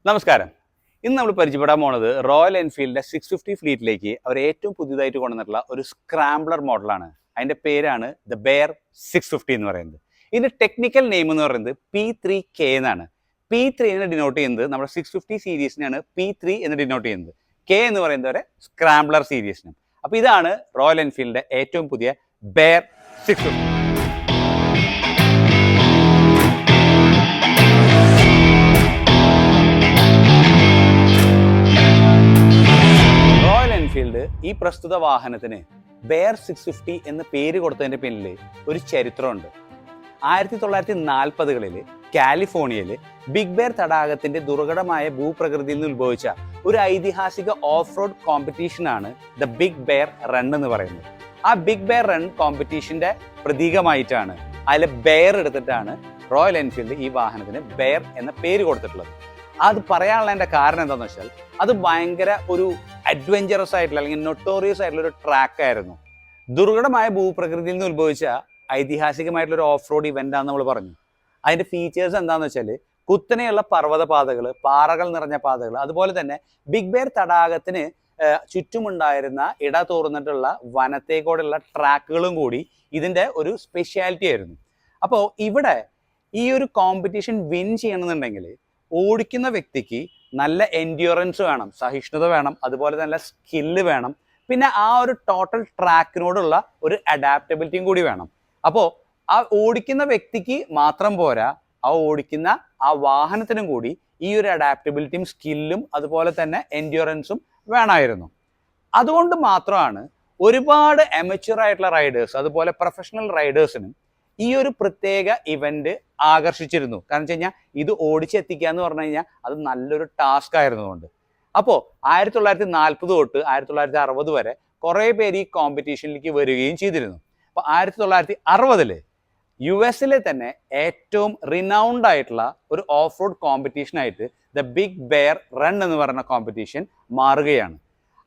നമസ്കാരം. ഇന്ന് നമ്മൾ പരിചയപ്പെടാൻ പോണത് റോയൽ എൻഫീൽഡിന്റെ 650 ഫ്ലീറ്റിലേക്ക് അവർ ഏറ്റവും പുതിയതായിട്ട് കൊണ്ടുവന്നിട്ടുള്ള ഒരു സ്ക്രാംബ്ലർ മോഡലാണ്. അതിന്റെ പേരാണ് ദ ബെയർ 650 എന്ന് പറയുന്നത്. ഇതിന്റെ ടെക്നിക്കൽ നെയിം എന്ന് പറയുന്നത് P3K എന്നാണ്. P3 എന്ന് ഡിനോട്ട് ചെയ്യുന്നത് നമ്മുടെ 650 സീരീസിനാണ് P3 എന്ന് ഡിനോട്ട് ചെയ്യുന്നത്. K എന്ന് പറയുന്നത് വരെ സ്ക്രാംബ്ലർ സീരീസിനും. അപ്പോൾ ഇതാണ് റോയൽ എൻഫീൽഡിന്റെ ഏറ്റവും പുതിയ ബെയർ 650. ഈ പ്രസ്തുത വാഹനത്തിന് ബെയർ 650 എന്ന പേര് കൊടുത്തതിന്റെ പിന്നിൽ ഒരു ചരിത്രമുണ്ട്. 1940കളിൽ കാലിഫോർണിയയിൽ ബിഗ് ബെയർ തടാകത്തിന്റെ ദുർഘടമായ ഭൂപ്രകൃതിയിൽ നിന്ന് ഉത്ഭവിച്ച ഒരു ഐതിഹാസിക ഓഫ് റോഡ് കോമ്പറ്റീഷനാണ് ദ ബിഗ് ബെയർ റൺ എന്ന് പറയുന്നത്. ആ ബിഗ് ബെയർ റൺ കോമ്പറ്റീഷന്റെ പ്രതീകമായിട്ടാണ് അതിലെ ബെയർ എടുത്തിട്ടാണ് റോയൽ എൻഫീൽഡ് ഈ വാഹനത്തിന് ബെയർ എന്ന പേര് കൊടുത്തിട്ടുള്ളത്. അത് പറയാനുള്ള എൻ്റെ കാരണം എന്താണെന്ന് വെച്ചാൽ അത് ഭയങ്കര ഒരു അഡ്വഞ്ചറസ് ആയിട്ടുള്ള അല്ലെങ്കിൽ നൊട്ടോറിയസ് ആയിട്ടുള്ള ഒരു ട്രാക്ക് ആയിരുന്നു. ദുർഘടമായ ഭൂപ്രകൃതിയിൽ നിന്ന് ഉത്ഭവിച്ച ഐതിഹാസികമായിട്ടുള്ള ഒരു ഓഫ് റോഡ് ഇവൻ്റാന്ന് നമ്മൾ പറഞ്ഞു. അതിൻ്റെ ഫീച്ചേഴ്സ് എന്താണെന്ന് വെച്ചാൽ കുത്തനെയുള്ള പർവ്വത പാതകൾ, പാറകൾ നിറഞ്ഞ പാതകൾ, അതുപോലെ തന്നെ ബിഗ് ബെയർ തടാകത്തിന് ചുറ്റുമുണ്ടായിരുന്ന ഇട തോർന്നിട്ടുള്ള വനത്തേക്കൂടെയുള്ള ട്രാക്കുകളും കൂടി ഇതിൻ്റെ ഒരു സ്പെഷ്യാലിറ്റി ആയിരുന്നു. അപ്പോൾ ഇവിടെ ഈ ഒരു കോമ്പറ്റീഷൻ വിൻ ചെയ്യണമെന്നുണ്ടെങ്കിൽ ഓടിക്കുന്ന വ്യക്തിക്ക് നല്ല എൻഡ്യൂറൻസ് വേണം, സഹിഷ്ണുത വേണം, അതുപോലെ തന്നെ സ്കില്ല് വേണം, പിന്നെ ആ ഒരു ടോട്ടൽ ട്രാക്കിനോടുള്ള ഒരു അഡാപ്റ്റബിലിറ്റിയും കൂടി വേണം. അപ്പോൾ ആ ഓടിക്കുന്ന വ്യക്തിക്ക് മാത്രം പോരാ, ആ ഓടിക്കുന്ന ആ വാഹനത്തിനും കൂടി ഈ ഒരു അഡാപ്റ്റബിലിറ്റിയും സ്കില്ലും അതുപോലെ തന്നെ എൻഡ്യൂറൻസും വേണമായിരുന്നു. അതുകൊണ്ട് മാത്രമാണ് ഒരുപാട് അമച്വർ ആയിട്ടുള്ള റൈഡേഴ്സ് അതുപോലെ പ്രൊഫഷണൽ റൈഡേഴ്സിനും ഈ ഒരു പ്രത്യേക ഇവന്റ് ആകർഷിച്ചിരുന്നു. കാരണം വെച്ച് കഴിഞ്ഞാൽ ഇത് ഓടിച്ചെത്തിക്കുക എന്ന് പറഞ്ഞു കഴിഞ്ഞാൽ അത് നല്ലൊരു ടാസ്ക് ആയിരുന്നതുകൊണ്ട്. അപ്പോൾ 1940 തൊട്ട് 1960 വരെ കുറേ പേര് ഈ കോമ്പറ്റീഷനിലേക്ക് വരികയും ചെയ്തിരുന്നു. അപ്പോൾ 1960 US തന്നെ ഏറ്റവും റിനൗണ്ട് ആയിട്ടുള്ള ഒരു ഓഫ് റോഡ് കോമ്പറ്റീഷനായിട്ട് ദ ബിഗ് ബെയർ റൺ എന്ന് പറയുന്ന കോമ്പറ്റീഷൻ മാറുകയാണ്.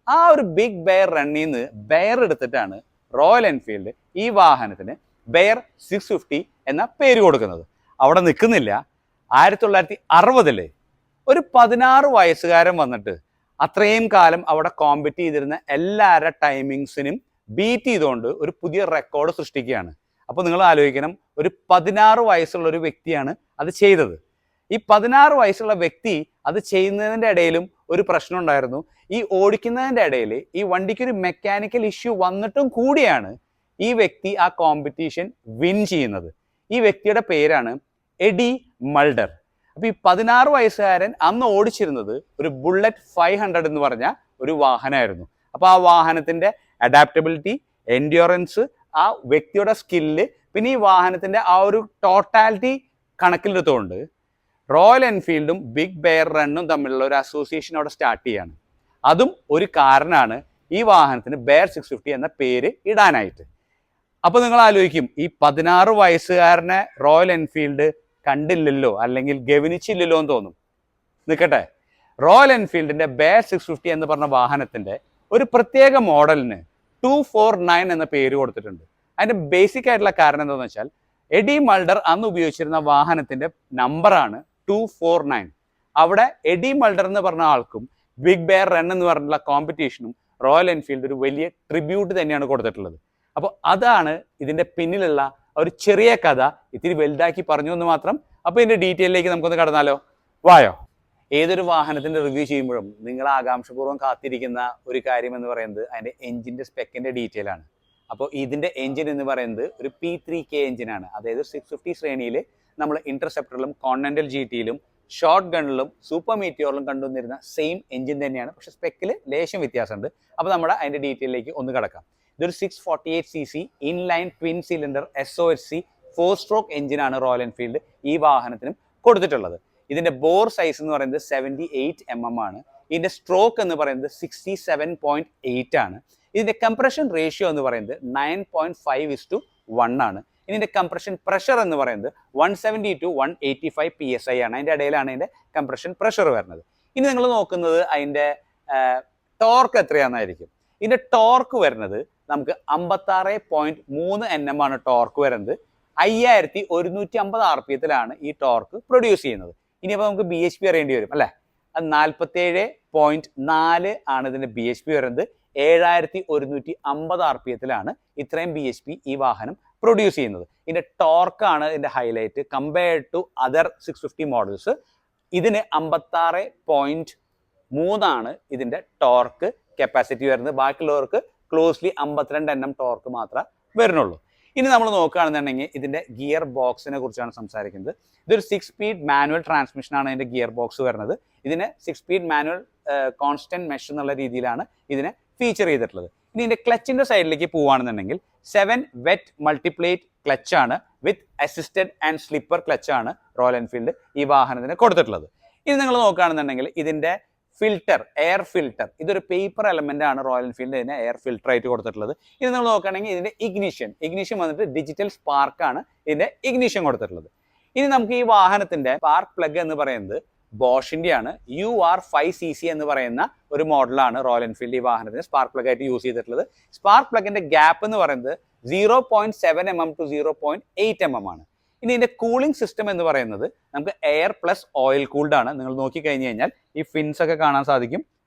ആ ഒരു ബിഗ് ബെയർ റണ്ണിൽ നിന്ന് ബെയർ എടുത്തിട്ടാണ് റോയൽ എൻഫീൽഡ് ഈ വാഹനത്തിന് ബെയർ 650 എന്ന പേര് കൊടുക്കുന്നത്. അവിടെ നിൽക്കുന്നില്ല. 1960 ഒരു 16 വയസ്സുകാരൻ വന്നിട്ട് അത്രയും കാലം അവിടെ കോമ്പറ്റ് ചെയ്തിരുന്ന എല്ലാവരുടെ ടൈമിങ്സിനും ബീറ്റ് ചെയ്തുകൊണ്ട് ഒരു പുതിയ റെക്കോർഡ് സൃഷ്ടിക്കുകയാണ്. അപ്പോൾ നിങ്ങൾ ആലോചിക്കണം, ഒരു 16 വയസ്സുള്ള ഒരു വ്യക്തിയാണ് അത് ചെയ്തത്. ഈ 16 വയസ്സുള്ള വ്യക്തി അത് ചെയ്യുന്നതിൻ്റെ ഇടയിലും ഒരു പ്രശ്നം ഉണ്ടായിരുന്നു. ഈ ഓടിക്കുന്നതിൻ്റെ ഇടയിൽ ഈ വണ്ടിക്കൊരു മെക്കാനിക്കൽ ഇഷ്യൂ വന്നിട്ടും കൂടിയാണ് ഈ വ്യക്തി ആ കോമ്പറ്റീഷൻ വിൻ ചെയ്യുന്നത്. ഈ വ്യക്തിയുടെ പേരാണ് എഡി മൾഡർ. അപ്പോൾ ഈ 16 വയസ്സുകാരൻ അന്ന് ഓടിച്ചിരുന്നത് ഒരു ബുള്ളറ്റ് 500 എന്ന് പറഞ്ഞ ഒരു വാഹനമായിരുന്നു. അപ്പോൾ ആ വാഹനത്തിൻ്റെ അഡാപ്റ്റബിലിറ്റി, എൻഡ്യൂറൻസ്, ആ വ്യക്തിയുടെ സ്കില്ല്, പിന്നെ ഈ വാഹനത്തിൻ്റെ ആ ഒരു ടോട്ടാലിറ്റി കണക്കിലെടുത്തുകൊണ്ട് റോയൽ എൻഫീൽഡും ബിഗ് ബെയർ റണ്ണും തമ്മിലുള്ള ഒരു അസോസിയേഷൻ അവിടെ സ്റ്റാർട്ട് ചെയ്യാണ്. അതും ഒരു കാരണമാണ് ഈ വാഹനത്തിന് ബെയർ 650 എന്ന പേര് ഇടാനായിട്ട്. അപ്പോൾ നിങ്ങൾ ആലോചിക്കും, ഈ 16 വയസ്സുകാരനെ റോയൽ എൻഫീൽഡ് കണ്ടില്ലല്ലോ അല്ലെങ്കിൽ ഗവനിച്ചില്ലല്ലോ എന്ന് തോന്നും. നിൽക്കട്ടെ, റോയൽ എൻഫീൽഡിന്റെ ബെയർ 650 എന്ന് പറഞ്ഞ വാഹനത്തിന്റെ ഒരു പ്രത്യേക മോഡലിന് 249 എന്ന പേര് കൊടുത്തിട്ടുണ്ട്. അതിന്റെ ബേസിക് ആയിട്ടുള്ള കാരണം എന്താണെന്ന് വെച്ചാൽ എഡി മൾഡർ അന്ന് ഉപയോഗിച്ചിരുന്ന വാഹനത്തിന്റെ നമ്പറാണ് 249. അവിടെ എഡി മൾഡർ എന്ന് പറഞ്ഞ ആൾക്കും ബിഗ് ബെയർ റൺ എന്ന് പറഞ്ഞുള്ള കോമ്പറ്റീഷനും റോയൽ എൻഫീൽഡ് ഒരു വലിയ ട്രിബ്യൂട്ട് തന്നെയാണ് കൊടുത്തിട്ടുള്ളത്. അപ്പോൾ അതാണ് ഇതിൻ്റെ പിന്നിലുള്ള ഒരു ചെറിയ കഥ ഇത്തിരി വലുതാക്കി പറഞ്ഞു എന്ന് മാത്രം. അപ്പോൾ ഇതിൻ്റെ ഡീറ്റെയിലേക്ക് നമുക്കൊന്ന് കടന്നാലോ? വായോ. ഏതൊരു വാഹനത്തിൻ്റെ റിവ്യൂ ചെയ്യുമ്പോഴും നിങ്ങൾ ആകാംക്ഷപൂർവ്വം കാത്തിരിക്കുന്ന ഒരു കാര്യം എന്ന് പറയുന്നത് അതിൻ്റെ എഞ്ചിൻ്റെ സ്പെക്കിൻ്റെ ഡീറ്റെയിൽ ആണ്. അപ്പോൾ ഇതിൻ്റെ എഞ്ചിൻ എന്ന് പറയുന്നത് ഒരു P3K എഞ്ചിനാണ്. അതായത് 650 ശ്രേണിയിൽ നമ്മൾ ഇന്റർസെപ്റ്ററിലും കോണ്ടിനെന്റൽ GTയിലും ഷോർട്ട് ഗണ്ണിലും സൂപ്പർ മീറ്റിയോറിലും കണ്ടുവന്നിരുന്ന സെയിം എഞ്ചിൻ തന്നെയാണ്. പക്ഷേ സ്പെക്കിൽ ലേശം വ്യത്യാസമുണ്ട്. അപ്പോൾ നമ്മുടെ അതിൻ്റെ ഡീറ്റെയിലേക്ക് ഒന്ന് കിടക്കാം. ഇതൊരു 648cc inline twin cylinder SOHC 4 stroke എഞ്ചിനാണ് റോയൽ എൻഫീൽഡ് ഈ വാഹനത്തിനും കൊടുത്തിട്ടുള്ളത്. ഇതിന്റെ ബോർ സൈസ് എന്ന് പറയുന്നത് 78 mm ആണ്. ഇതിന്റെ സ്ട്രോക്ക് എന്ന് പറയുന്നത് 67.8 ആണ്. ഇതിന്റെ കംപ്രഷൻ റേഷ്യോ എന്ന് പറയുന്നത് 9.5:1 ആണ്. ഇതിന്റെ കംപ്രഷൻ പ്രഷർ എന്ന് പറയുന്നത് 170 to 185 PSI ആണ്. അതിന്റെ ഇടയിലാണ് ഇതിന്റെ കംപ്രഷൻ പ്രഷർ വരുന്നത്. ഇനി നിങ്ങൾ നോക്കുന്നത് അതിന്റെ ടോർക്ക് എത്രയാണെന്നായിരിക്കും. ഇതിന്റെ ടോർക്ക് വരുന്നത് നമുക്ക് 56.3 Nm ആണ് ടോർക്ക് വരുന്നത്. 5150 RPM ഈ ടോർക്ക് പ്രൊഡ്യൂസ് ചെയ്യുന്നത്. ഇനിയിപ്പോൾ നമുക്ക് BHP അറിയേണ്ടി വരും അല്ലേ? അത് 47.4 ആണ് ഇതിൻ്റെ BHP വരുന്നത്. 7150 RPM ഇത്രയും BHP ഈ വാഹനം പ്രൊഡ്യൂസ് ചെയ്യുന്നത്. ഇതിൻ്റെ ടോർക്കാണ് ഇതിൻ്റെ highlight. Compared to other 650 models ഇതിന് 56.3 ഇതിൻ്റെ ടോർക്ക് കപ്പാസിറ്റി വരുന്നത്. ബാക്കിയുള്ളവർക്ക് ക്ലോസ്ലി 52 Nm ടോർക്ക് മാത്രമേ വരുന്നുള്ളൂ. ഇനി നമ്മൾ നോക്കുകയാണെന്നുണ്ടെങ്കിൽ ഇതിൻ്റെ ഗിയർ ബോക്സിനെ കുറിച്ചാണ് സംസാരിക്കുന്നത്. ഇതൊരു 6 സ്പീഡ് മാനുവൽ ട്രാൻസ്മിഷനാണ് ഇതിൻ്റെ ഗിയർ ബോക്സ് വരുന്നത്. ഇതിന് 6 സ്പീഡ് മാനുവൽ കോൺസ്റ്റന്റ് മെഷ് എന്നുള്ള രീതിയിലാണ് ഇതിനെ ഫീച്ചർ ചെയ്തിട്ടുള്ളത്. ഇനി ഇതിൻ്റെ ക്ലച്ചിൻ്റെ സൈഡിലേക്ക് പോവുകയാണെന്നുണ്ടെങ്കിൽ 7 വെറ്റ് മൾട്ടിപ്ലേറ്റ് ക്ലച്ചാണ് വിത്ത് അസിസ്റ്റഡ് ആൻഡ് സ്ലിപ്പർ ക്ലച്ചാണ് റോയൽ എൻഫീൽഡ് ഈ വാഹനത്തിന് കൊടുത്തിട്ടുള്ളത്. ഇനി നിങ്ങൾ നോക്കുകയാണെന്നുണ്ടെങ്കിൽ ഇതിൻ്റെ ഫിൽറ്റർ, എയർ ഫിൽറ്റർ, ഇതൊരു പേപ്പർ എലമെന്റ് ആണ് റോയൽ എൻഫീൽഡ് ഇതിനെ എയർ ഫിൽറ്റർ ആയിട്ട് കൊടുത്തിട്ടുള്ളത്. ഇത് നമ്മൾ നോക്കുകയാണെങ്കിൽ ഇതിന്റെ ഇഗ്നിഷൻ വന്നിട്ട് ഡിജിറ്റൽ സ്പാർക്കാണ് ഇതിന്റെ ഇഗ്നിഷൻ കൊടുത്തിട്ടുള്ളത്. ഇനി നമുക്ക് ഈ വാഹനത്തിന്റെ സ്പാർക്ക് പ്ലഗ് എന്ന് പറയുന്നത് ബോഷിന്റെ ആണ്. UR5cc എന്ന് പറയുന്ന ഒരു മോഡലാണ് റോയൽ എൻഫീൽഡ് ഈ വാഹനത്തിന് സ്പാർക്ക് പ്ലഗ് ആയിട്ട് യൂസ് ചെയ്തിട്ടുള്ളത്. സ്പാർക്ക് പ്ലഗിന്റെ ഗ്യാപ്പ് എന്ന് പറയുന്നത് 0.7 mm to 0.8 mm ആണ്. ഇനി ഇതിന്റെ കൂളിംഗ് സിസ്റ്റം എന്ന് പറയുന്നത് നമുക്ക് എയർ പ്ലസ് ഓയിൽ കൂൾഡ് ആണ്. നിങ്ങൾ നോക്കിക്കഴിഞ്ഞ് കഴിഞ്ഞാൽ ഈ ഫിൻസ് ഒക്കെ കാണാൻ സാധിക്കും.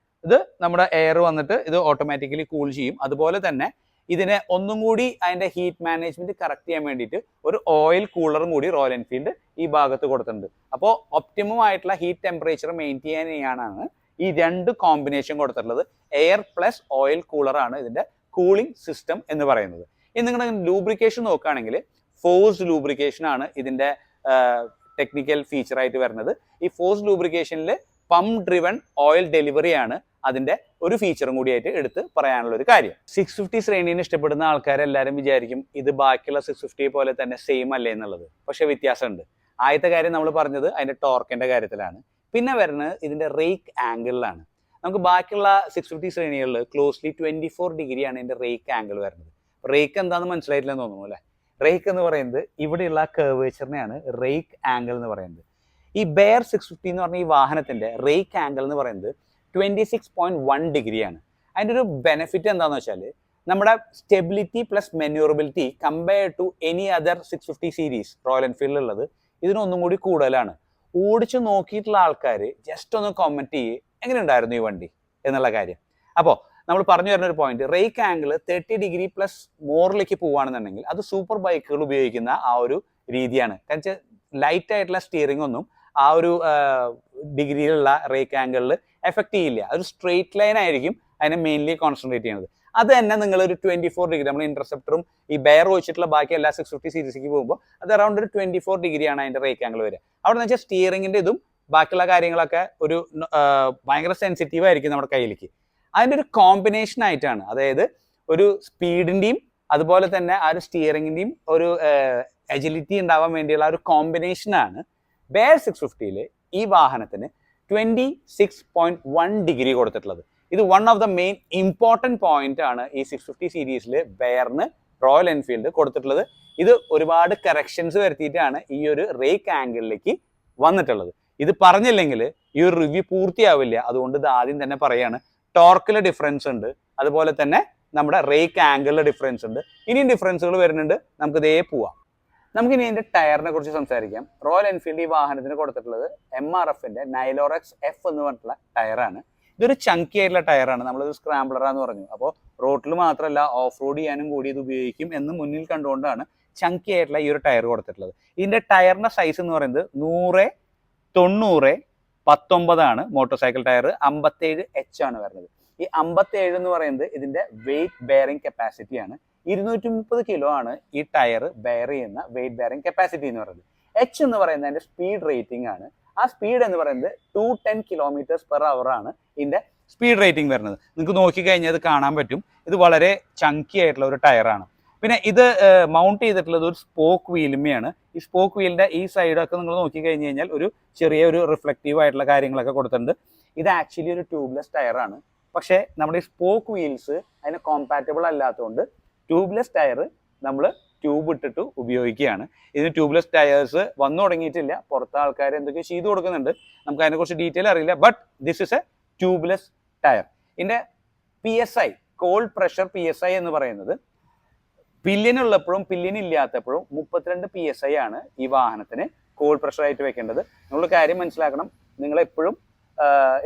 ഇത് നമ്മുടെ എയർ വന്നിട്ട് ഇത് ഓട്ടോമാറ്റിക്കലി കൂൾ ചെയ്യും. അതുപോലെ തന്നെ ഇതിനെ ഒന്നും കൂടി അതിന്റെ ഹീറ്റ് മാനേജ്മെന്റ് കറക്റ്റ് ചെയ്യാൻ വേണ്ടിയിട്ട് ഒരു ഓയിൽ കൂളറും കൂടി റോയൽ എൻഫീൽഡ് ഈ ഭാഗത്ത് കൊടുത്തിട്ടുണ്ട്. അപ്പോൾ ഒപ്റ്റിമം ആയിട്ടുള്ള ഹീറ്റ് ടെമ്പറേച്ചർ മെയിൻറ്റെയിൻ ചെയ്യാനാണ് ഈ രണ്ട് കോമ്പിനേഷൻ കൊടുത്തിട്ടുള്ളത്. എയർ പ്ലസ് ഓയിൽ കൂളറാണ് ഇതിന്റെ കൂളിംഗ് സിസ്റ്റം എന്ന് പറയുന്നത്. ഇനി നിങ്ങളുടെ ലൂബ്രിക്കേഷൻ നോക്കുകയാണെങ്കിൽ ഫോഴ്സ്ഡ് ലൂബ്രിക്കേഷൻ ആണ് ഇതിന്റെ ടെക്നിക്കൽ ഫീച്ചർ ആയിട്ട് വരുന്നത്. ഈ ഫോഴ്സ്ഡ് ലൂബ്രിക്കേഷനിൽ പമ്പ് ഡ്രിവൺ ഓയിൽ ഡെലിവറി ആണ് അതിന്റെ ഒരു ഫീച്ചറും കൂടിയായിട്ട് എടുത്ത് പറയാനുള്ള ഒരു കാര്യം. 650 ശ്രേണിനെ ഇഷ്ടപ്പെടുന്ന ആൾക്കാരെല്ലാവരും വിചാരിക്കും ഇത് ബാക്കിയുള്ള 650 പോലെ തന്നെ സെയിം അല്ലേ എന്നുള്ളത്. പക്ഷെ വ്യത്യാസമുണ്ട്. ആദ്യത്തെ കാര്യം നമ്മൾ പറഞ്ഞത് അതിന്റെ ടോർക്കിന്റെ കാര്യത്തിലാണ്. പിന്നെ വരുന്നത് ഇതിന്റെ റേക്ക് ആംഗിളിലാണ്. നമുക്ക് ബാക്കിയുള്ള 650 ശ്രേണികളിൽ ക്ലോസ്ലി 24 ഡിഗ്രിയാണ് ഇതിന്റെ റേക്ക് ആംഗിൾ വരുന്നത്. റേക്ക് എന്താണെന്ന് മനസ്സിലായിട്ടില്ലെന്ന് തോന്നുന്നു അല്ലേ? റേക്ക് എന്ന് പറയുന്നത് ഇവിടെയുള്ള കർവേച്ചറിനെയാണ് റേക്ക് ആംഗിൾ എന്ന് പറയുന്നത്. ഈ ബെയർ 650 എന്ന് പറഞ്ഞ ഈ വാഹനത്തിന്റെ റേക്ക് ആംഗിൾ എന്ന് പറയുന്നത് 26.1 ഡിഗ്രിയാണ്. അതിൻ്റെ ഒരു ബെനിഫിറ്റ് എന്താണെന്ന് വെച്ചാൽ നമ്മുടെ stability plus maneuverability compared to any other 650 series Royal Enfield ഉള്ളത് ഇതിനൊന്നും കൂടി കൂടുതലാണ്. ഓടിച്ചു നോക്കിയിട്ടുള്ള ആൾക്കാർ ജസ്റ്റ് ഒന്ന് കമന്റ് ചെയ്യേ എങ്ങനെ ഉണ്ടായിരുന്നു ഈ വണ്ടി എന്നുള്ള കാര്യം. അപ്പോൾ നമ്മൾ പറഞ്ഞു വരുന്ന ഒരു point, rake angle 30 degree plus മോറിലേക്ക് പോവുകയാണെന്നുണ്ടെങ്കിൽ അത് സൂപ്പർ ബൈക്കുകൾ ഉപയോഗിക്കുന്ന ആ ഒരു രീതിയാണ്. കാരണം വെച്ചാൽ ലൈറ്റ് ആയിട്ടുള്ള സ്റ്റിയറിംഗ് ഒന്നും ആ ഒരു ഡിഗ്രിയിലുള്ള റേക്ക് ആംഗിളിൽ എഫക്ട് ചെയ്യില്ല. അതൊരു സ്ട്രെയിറ്റ് ലൈൻ ആയിരിക്കും അതിനെ മെയിൻലി കോൺസെൻട്രേറ്റ് ചെയ്യുന്നത്. അത് തന്നെ നിങ്ങൾ ഒരു 24 ഡിഗ്രി നമ്മൾ ഇന്റർസെപ്റ്ററും ഈ ബെയർ വെച്ചിട്ടുള്ള ബാക്കി എല്ലാ 650 സീരീസിലേക്ക് പോകുമ്പോൾ അത് അറൗണ്ട് ഒരു 24 ഡിഗ്രിയാണ് അതിന്റെ റേക്ക് ആംഗിൾ വരിക. അവിടെ എന്ന് വെച്ചാൽ സ്റ്റിയറിംഗിന്റെ ഇതും ബാക്കിയുള്ള കാര്യങ്ങളൊക്കെ ഒരു ഭയങ്കര സെൻസിറ്റീവ് ആയിരിക്കും നമ്മുടെ കയ്യിലേക്ക്. അതിൻ്റെ ഒരു കോമ്പിനേഷൻ ആയിട്ടാണ്, അതായത് ഒരു സ്പീഡിൻ്റെയും അതുപോലെ തന്നെ ആ ഒരു സ്റ്റിയറിംഗിൻ്റെയും ഒരു എജിലിറ്റി ഉണ്ടാവാൻ വേണ്ടിയുള്ള ഒരു കോമ്പിനേഷനാണ് ബെയർ 650യിൽ ഈ വാഹനത്തിന് 26.1 ഡിഗ്രി കൊടുത്തിട്ടുള്ളത്. ഇത് one of the main important point ആണ് ഈ 650 സീരീസിൽ ബെയറിന് റോയൽ എൻഫീൽഡ് കൊടുത്തിട്ടുള്ളത്. ഇത് ഒരുപാട് കറക്ഷൻസ് വരുത്തിയിട്ടാണ് ഈ ഒരു റേക്ക് ആംഗിളിലേക്ക് വന്നിട്ടുള്ളത്. ഇത് പറഞ്ഞില്ലെങ്കിൽ ഈ ഒരു റിവ്യൂ പൂർത്തിയാവില്ല. അതുകൊണ്ട് ഇത് ആദ്യം തന്നെ പറയാണ്. ടോർക്കിലെ ഡിഫറൻസ് ഉണ്ട്, അതുപോലെ തന്നെ നമ്മുടെ റേക്ക് ആംഗിളിലെ ഡിഫറൻസ് ഉണ്ട്. ഇനിയും ഡിഫറൻസുകൾ വരുന്നുണ്ട്. നമുക്ക് ഇതേ പോവാം. നമുക്കിനി ഇതിന്റെ ടയറിനെ കുറിച്ച് സംസാരിക്കാം. റോയൽ എൻഫീൽഡ് ഈ വാഹനത്തിന് കൊടുത്തിട്ടുള്ളത് MRFന്റെ നൈലോറക്സ് F എന്ന് പറഞ്ഞിട്ടുള്ള ടയറാണ്. ഇതൊരു ചങ്കി ആയിട്ടുള്ള ടയറാണ്. നമ്മളൊരു സ്ക്രാംബ്ലറാന്ന് പറഞ്ഞു. അപ്പോൾ റോഡിൽ മാത്രമല്ല ഓഫ് റോഡ് ചെയ്യാനും കൂടി ഇത് ഉപയോഗിക്കും എന്ന് മുന്നിൽ കണ്ടുകൊണ്ടാണ് ചങ്കി ആയിട്ടുള്ള ഈ ഒരു ടയർ കൊടുത്തിട്ടുള്ളത്. ഇതിന്റെ ടയറിന്റെ സൈസ് എന്ന് പറയുന്നത് 100/90/19 ആണ്. മോട്ടോർ സൈക്കിൾ ടയർ 57H ആണ് വരുന്നത്. ഈ 57 എന്ന് പറയുന്നത് ഇതിന്റെ വെയിറ്റ് ബെയറിംഗ് കപ്പാസിറ്റിയാണ്. 230 കിലോ ആണ് ഈ ടയർ ബെയർ ചെയ്യുന്ന വെയിറ്റ് ബെയറിംഗ് കപ്പാസിറ്റി എന്ന് പറയുന്നത്. H എന്ന് പറയുന്നത് അതിന്റെ സ്പീഡ് റേറ്റിംഗ് ആണ്. ആ സ്പീഡ് എന്ന് പറയുന്നത് 210 km/h ആണ് ഇതിന്റെ സ്പീഡ് റേറ്റിംഗ് വരുന്നത്. നിങ്ങൾക്ക് നോക്കിക്കഴിഞ്ഞാൽ ഇത് കാണാൻ പറ്റും. ഇത് വളരെ ചങ്കി ആയിട്ടുള്ള ഒരു ടയറാണ്. പിന്നെ ഇത് മൗണ്ട് ചെയ്തിട്ടുള്ളത് ഒരു സ്പോക്ക് വീലുമയാണ്. ഈ സ്പോക്ക് വീലിന്റെ ഈ സൈഡൊക്കെ നിങ്ങൾ നോക്കിക്കഴിഞ്ഞ് കഴിഞ്ഞാൽ ഒരു ചെറിയൊരു റിഫ്ലക്റ്റീവ് ആയിട്ടുള്ള കാര്യങ്ങളൊക്കെ കൊടുത്തിട്ടുണ്ട്. ഇത് ആക്ച്വലി ഒരു ട്യൂബ്ലെസ് ടയറാണ്. പക്ഷേ നമ്മുടെ ഈ സ്പോക്ക് വീൽസ് അതിന് കോമ്പാറ്റബിൾ അല്ലാത്തതുകൊണ്ട് ട്യൂബ്ലെസ് ടയർ നമ്മൾ ട്യൂബ് ഇട്ടിട്ട് ഉപയോഗിക്കുകയാണ്. ഇതിന് ട്യൂബ്ലെസ് ടയേഴ്സ് വന്നു തുടങ്ങിയിട്ടില്ല. പുറത്തെ ആൾക്കാർ എന്തൊക്കെ ചെയ്തു കൊടുക്കുന്നുണ്ട്, നമുക്ക് അതിനെക്കുറിച്ച് ഡീറ്റെയിൽ അറിയില്ല. But this is a tubeless tyre. ഇതിൻ്റെ PSI കോൾഡ് പ്രഷർ PSI എന്ന് പറയുന്നത് പില്ലിയൻ ഉള്ളപ്പോഴും പില്ലിയൻ ഇല്ലാത്തപ്പോഴും 32 PSI ആണ് ഈ വാഹനത്തിന് കോൾഡ് പ്രഷർ ആയിട്ട് വെക്കേണ്ടത്. നിങ്ങൾ കാര്യം മനസ്സിലാക്കണം, നിങ്ങളെപ്പോഴും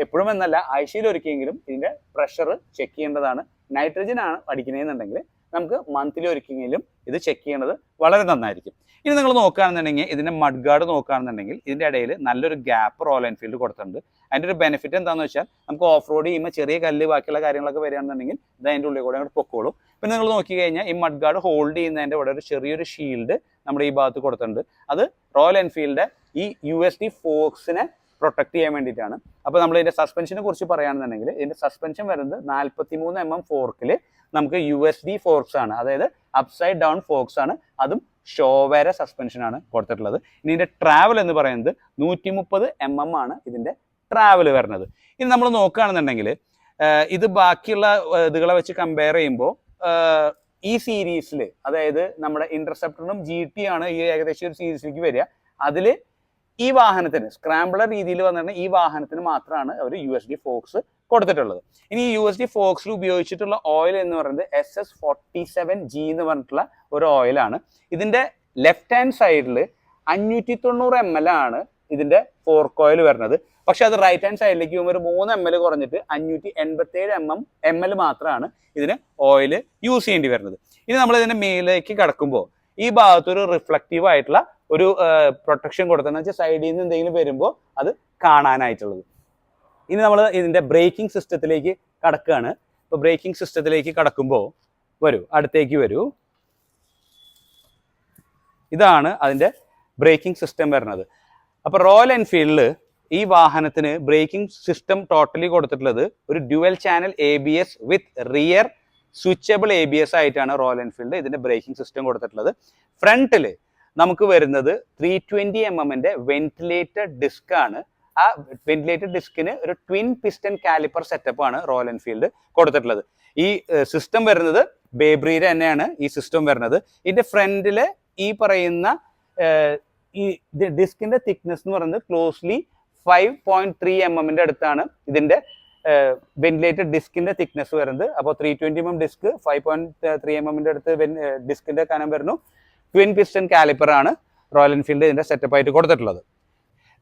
എപ്പോഴും എന്നല്ല ആഴ്ചയിൽ ഒരിക്കലെങ്കിലും ഇതിന്റെ പ്രഷർ ചെക്ക് ചെയ്യേണ്ടതാണ്. നൈട്രജൻ ആണ് അടിക്കുന്നതെന്നുണ്ടെങ്കിൽ നമുക്ക് മന്ത്ലി ഒരിക്കലെങ്കിലും ഇത് ചെക്ക് ചെയ്യേണ്ടത് വളരെ നന്നായിരിക്കും. ഇനി നിങ്ങൾ നോക്കുകയാണെന്നുണ്ടെങ്കിൽ ഇതിന്റെ മഡ് ഗാർഡ് നോക്കുകയാണെന്നുണ്ടെങ്കിൽ ഇതിന്റെ ഇടയിൽ നല്ലൊരു ഗ്യാപ്പ് റോയൽ എൻഫീൽഡ് കൊടുത്തിട്ടുണ്ട്. അതിന്റെ ഒരു ബെനിഫിറ്റ് എന്താണെന്ന് വെച്ചാൽ നമുക്ക് ഓഫ് റോഡ് ചെയ്യുമ്പോൾ ചെറിയ കല്ല് ബാക്കിയുള്ള കാര്യങ്ങളൊക്കെ വരികയാണെന്നുണ്ടെങ്കിൽ ഇത് അതിൻ്റെ ഉള്ളിൽ കൂടെ അങ്ങോട്ട് പൊക്കോളും. പിന്നെ നിങ്ങൾ നോക്കി കഴിഞ്ഞാൽ ഈ മഡ് ഗാർഡ് ഹോൾഡ് ചെയ്യുന്നതിന്റെ ഇവിടെ ഒരു ചെറിയൊരു ഷീൽഡ് നമ്മുടെ ഈ ഭാഗത്ത് കൊടുത്തിട്ടുണ്ട്. അത് റോയൽ എൻഫീൽഡിന്റെ ഈ USD ഫോക്സിനെ പ്രൊട്ടക്ട് ചെയ്യാൻ വേണ്ടിയിട്ടാണ്. അപ്പോൾ നമ്മൾ ഇതിന്റെ സസ്പെൻഷനെ കുറിച്ച് പറയുകയാണെന്നുണ്ടെങ്കിൽ ഇതിന്റെ സസ്പെൻഷൻ വരുന്നത് 43 mm ഫോർക്കിൽ നമുക്ക് USD ഫോർക്സ് ആണ്, അതായത് അപ്സൈഡ് ഡൗൺ ഫോക്സ് ആണ്, അതും ഷോവേര സസ്പെൻഷൻ ആണ് കൊടുത്തിട്ടുള്ളത്. ഇനി ഇതിന്റെ ട്രാവൽ എന്ന് പറയുന്നത് 130 mm ആണ് ഇതിന്റെ ട്രാവൽ വരുന്നത്. ഇനി നമ്മൾ നോക്കുകയാണെന്നുണ്ടെങ്കിൽ ഇത് ബാക്കിയുള്ള ഇതുകളെ വെച്ച് കമ്പയർ ചെയ്യുമ്പോൾ ഈ സീരീസിൽ, അതായത് നമ്മുടെ ഇന്റർസെപ്റ്ററിനും GT ആണ് ഈ ഏകദേശം ഒരു സീരീസിലേക്ക് വരിക. അതിൽ ഈ വാഹനത്തിന് സ്ക്രാമ്പിളർ രീതിയിൽ വന്നിട്ടുണ്ടെങ്കിൽ ഈ വാഹനത്തിന് മാത്രമാണ് അവർ USD ഫോക്സ് കൊടുത്തിട്ടുള്ളത്. ഇനി ഈ USD ഫോക്സിൽ ഉപയോഗിച്ചിട്ടുള്ള ഓയിൽ എന്ന് പറയുന്നത് SS47G എന്ന് പറഞ്ഞിട്ടുള്ള ഒരു ഓയിലാണ്. ഇതിന്റെ ലെഫ്റ്റ് ഹാൻഡ് സൈഡിൽ 590 ml ആണ് ഇതിന്റെ ഫോർക്ക് ഓയിൽ വരുന്നത്. പക്ഷെ അത് റൈറ്റ് ഹാൻഡ് സൈഡിലേക്ക് പോകുമ്പോൾ ഒരു 3 ml കുറഞ്ഞിട്ട് 587 ml മാത്രമാണ് ഇതിന് ഓയിൽ യൂസ് ചെയ്യേണ്ടി വരുന്നത്. ഇനി നമ്മൾ ഇതിന്റെ മേലേക്ക് കടക്കുമ്പോൾ ഈ ഭാഗത്തൊരു റിഫ്ലക്റ്റീവ് ആയിട്ടുള്ള ഒരു പ്രൊട്ടക്ഷൻ കൊടുത്തതെന്ന് വെച്ചാൽ സൈഡിൽ നിന്ന് എന്തെങ്കിലും വരുമ്പോൾ അത് കാണാനായിട്ടുള്ളത്. ഇനി നമ്മൾ ഇതിന്റെ ബ്രേക്കിംഗ് സിസ്റ്റത്തിലേക്ക് കടക്കുകയാണ്. ഇപ്പോൾ ബ്രേക്കിംഗ് സിസ്റ്റത്തിലേക്ക് കടക്കുമ്പോൾ അടുത്തേക്ക് വരൂ. ഇതാണ് അതിന്റെ ബ്രേക്കിംഗ് സിസ്റ്റം വരുന്നത്. അപ്പോൾ റോയൽ എൻഫീൽഡിൽ ഈ വാഹനത്തിന് ബ്രേക്കിംഗ് സിസ്റ്റം ടോട്ടലി കൊടുത്തിട്ടുള്ളത് ഒരു ഡ്യുവൽ ചാനൽ ABS വിത്ത് റിയർ സ്വിച്ചബിൾ ABS ആയിട്ടാണ് റോയൽ എൻഫീൽഡ് ഇതിന്റെ ബ്രേക്കിംഗ് സിസ്റ്റം കൊടുത്തിട്ടുള്ളത്. ഫ്രണ്ടിൽ നമുക്ക് വരുന്നത് 320 mm വെന്റിലേറ്റഡ് ഡിസ്ക് ആണ്. ആ വെന്റിലേറ്റഡ് ഡിസ്കിന് ഒരു ട്വിൻ പിസ്റ്റൺ കാലിപ്പർ സെറ്റപ്പ് ആണ് റോയൽ എൻഫീൽഡ് കൊടുത്തിട്ടുള്ളത്. ഈ സിസ്റ്റം വരുന്നത് ബേബ്രിയുടെ തന്നെയാണ് ഈ സിസ്റ്റം വരുന്നത്. ഇതിന്റെ ഫ്രണ്ടില് ഈ പറയുന്ന ഈ ഡിസ്കിന്റെ തിക്നെസ് എന്ന് പറയുന്നത് ക്ലോസ്ലി 5.3 mm അടുത്താണ് ഇതിന്റെ വെന്റിലേറ്റഡ് ഡിസ്കിന്റെ തിക്നെസ് വരുന്നത്. അപ്പോൾ 320 mm ഡിസ്ക് 5.3 mm അടുത്ത് ഡിസ്കിന്റെ കനം വരുന്നു. ട്വിൻ പിസ്റ്റൺ കാലിപ്പർ ആണ് റോയൽ എൻഫീൽഡ് ഇതിന്റെ സെറ്റപ്പ് ആയിട്ട് കൊടുത്തിട്ടുള്ളത്.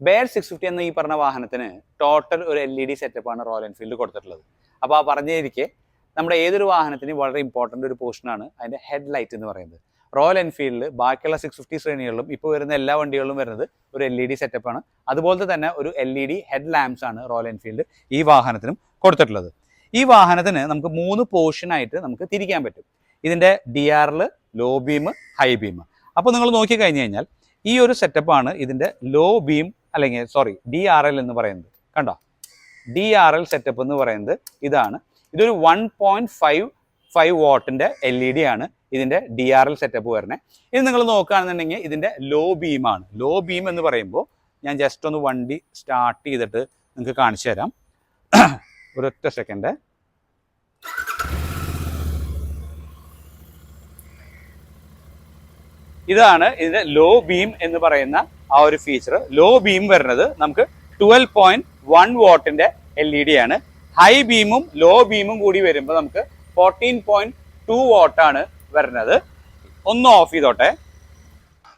ബെയർ 650 എന്ന ഈ പറഞ്ഞ വാഹനത്തിന് ടോട്ടൽ ഒരു LED സെറ്റപ്പ് ആണ് റോയൽ എൻഫീൽഡ് കൊടുത്തിട്ടുള്ളത്. അപ്പോൾ ആ പറഞ്ഞിരിക്കെ നമ്മുടെ ഏതൊരു വാഹനത്തിനും വളരെ ഇമ്പോർട്ടൻ്റ് ഒരു പോർഷനാണ് അതിന്റെ ഹെഡ് ലൈറ്റ് എന്ന് പറയുന്നത്. റോയൽ എൻഫീൽഡിൽ ബാക്കിയുള്ള 650 ശ്രേണികളിലും ഇപ്പോൾ വരുന്ന എല്ലാ വണ്ടികളിലും വരുന്നത് ഒരു LED സെറ്റപ്പ് ആണ്. അതുപോലെ തന്നെ ഒരു LED ഹെഡ് ലാംപ്സ് ആണ് റോയൽ എൻഫീൽഡ് ഈ വാഹനത്തിനും കൊടുത്തിട്ടുള്ളത്. ഈ വാഹനത്തിന് നമുക്ക് 3 പോർഷനായിട്ട് നമുക്ക് തിരിക്കാൻ പറ്റും. ഇതിന്റെ DRL, low beam, high beam. അപ്പോൾ നിങ്ങൾ നോക്കി കഴിഞ്ഞു കഴിഞ്ഞാൽ ഈ ഒരു സെറ്റപ്പാണ് ഇതിന്റെ ലോ ബീം അല്ലെങ്കിൽ DRL എന്ന് പറയുന്നത്. കണ്ടോ, DRL സെറ്റപ്പ് എന്ന് പറയുന്നത് ഇതാണ്. ഇതൊരു 1.55 വാട്ടിന്റെ LED ആണ് ഇതിന്റെ DRL സെറ്റപ്പ് വരുന്നത്. ഇത് നിങ്ങൾ നോക്കുകയാണെന്നുണ്ടെങ്കിൽ ഇതിന്റെ ലോ ബീമാണ്. ലോ ബീം എന്ന് പറയുമ്പോൾ ഞാൻ ജസ്റ്റ് ഒന്ന് വണ്ടി സ്റ്റാർട്ട് ചെയ്തിട്ട് നിങ്ങൾക്ക് കാണിച്ചു തരാം. ഒരൊറ്റ സെക്കൻഡ്. ഇതാണ് ഇതിന്റെ ലോ ബീം എന്ന് പറയുന്ന ആ ഒരു ഫീച്ചർ. ലോ ബീം വരുന്നത് നമുക്ക് 12.1 വാട്ടിന്റെ LED ആണ്. ഹൈ ബീമും ലോ ബീമും കൂടി വരുമ്പോൾ നമുക്ക് 14.2 വാട്ടാണ് വരുന്നത്. ഒന്ന് ഓഫ് ചെയ്തോട്ടെ.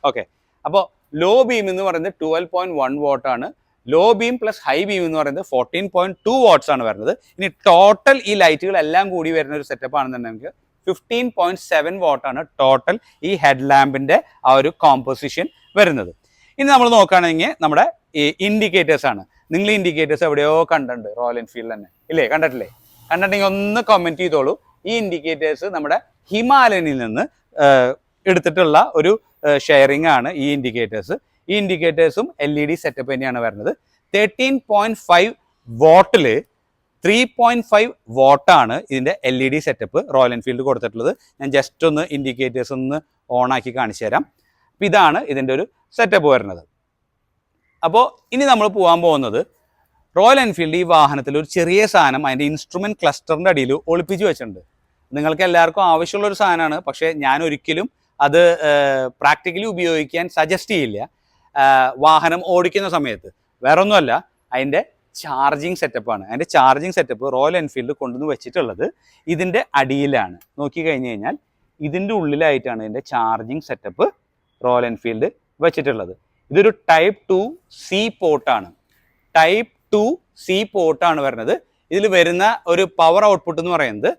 ഓക്കെ, അപ്പോൾ ലോ ബീം എന്ന് പറയുന്നത് 12.1 വാട്ടാണ്. Low beam plus high beam എന്ന് പറയുന്നത് 14.2 വാട്ട്സ് ആണ് വരുന്നത്. ഇനി ടോട്ടൽ ഈ ലൈറ്റുകളെല്ലാം കൂടി വരുന്ന ഒരു സെറ്റപ്പ് ആണെന്നുണ്ടെങ്കിൽ 15.7 വാട്ടാണ് ടോട്ടൽ ഈ ഹെഡ് ലാമ്പിന്റെ ആ ഒരു കോമ്പോസിഷൻ വരുന്നത്. ഇനി നമ്മൾ നോക്കുകയാണെങ്കിൽ നമ്മുടെ ഈ ഇൻഡിക്കേറ്റേഴ്സ് ആണ്. നിങ്ങൾ ഇൻഡിക്കേറ്റേഴ്സ് എവിടെയോ കണ്ടിട്ടുണ്ട് റോയൽ എൻഫീൽഡ് തന്നെ, ഇല്ലേ? കണ്ടിട്ടില്ലേ? കണ്ടിട്ടുണ്ടെങ്കിൽ ഒന്ന് കമന്റ് ചെയ്തോളൂ. ഈ ഇൻഡിക്കേറ്റേഴ്സ് നമ്മുടെ ഹിമാലയനിൽ നിന്ന് എടുത്തിട്ടുള്ള ഒരു ഷെയറിംഗ് ആണ് ഈ ഇൻഡിക്കേറ്റേഴ്സ്. ഈ ഇൻഡിക്കേറ്റേഴ്സും LED സെറ്റപ്പ് തന്നെയാണ് വരുന്നത്. 13.5 വാട്ടിൽ 3.5 വാട്ടാണ് ഇതിന്റെ LED സെറ്റപ്പ് റോയൽ എൻഫീൽഡ് കൊടുത്തിട്ടുള്ളത്. ഞാൻ ജസ്റ്റ് ഒന്ന് ഇൻഡിക്കേറ്റേഴ്സ് ഒന്ന് ഓൺ ആക്കി കാണിച്ചു തരാം. അപ്പം ഇതാണ് ഇതിന്റെ ഒരു സെറ്റപ്പ് വരുന്നത്. അപ്പോൾ ഇനി നമ്മൾ പോകാൻ പോകുന്നത് റോയൽ എൻഫീൽഡ് ഈ വാഹനത്തിൽ ഒരു ചെറിയ സാധനം അതിന്റെ ഇൻസ്ട്രുമെന്റ് ക്ലസ്റ്ററിന്റെ അടിയിൽ ഒളിപ്പിച്ച് വെച്ചിട്ടുണ്ട്. നിങ്ങൾക്ക് എല്ലാവർക്കും ആവശ്യമുള്ള ഒരു സാധനമാണ്, പക്ഷേ ഞാൻ ഒരിക്കലും അത് പ്രാക്ടിക്കലി ഉപയോഗിക്കാൻ സജസ്റ്റ് ചെയ്യില്ല വാഹനം ഓടിക്കുന്ന സമയത്ത്. വേറൊന്നുമല്ല, അതിൻ്റെ ചാർജിങ് സെറ്റപ്പാണ്. അതിൻ്റെ ചാർജിങ് സെറ്റപ്പ് റോയൽ എൻഫീൽഡ് കൊണ്ടുവന്ന് വെച്ചിട്ടുള്ളത് ഇതിൻ്റെ അടിയിലാണ്. നോക്കി കഴിഞ്ഞ് കഴിഞ്ഞാൽ ഇതിൻ്റെ ഉള്ളിലായിട്ടാണ് ഇതിൻ്റെ ചാർജിങ് സെറ്റപ്പ് റോയൽ എൻഫീൽഡ് വെച്ചിട്ടുള്ളത്. ഇതൊരു Type 2C പോർട്ടാണ്. Type C പോർട്ടാണ് വരുന്നത്. ഇതിൽ വരുന്ന ഒരു പവർ ഔട്ട്പുട്ട് എന്ന് പറയുന്നത്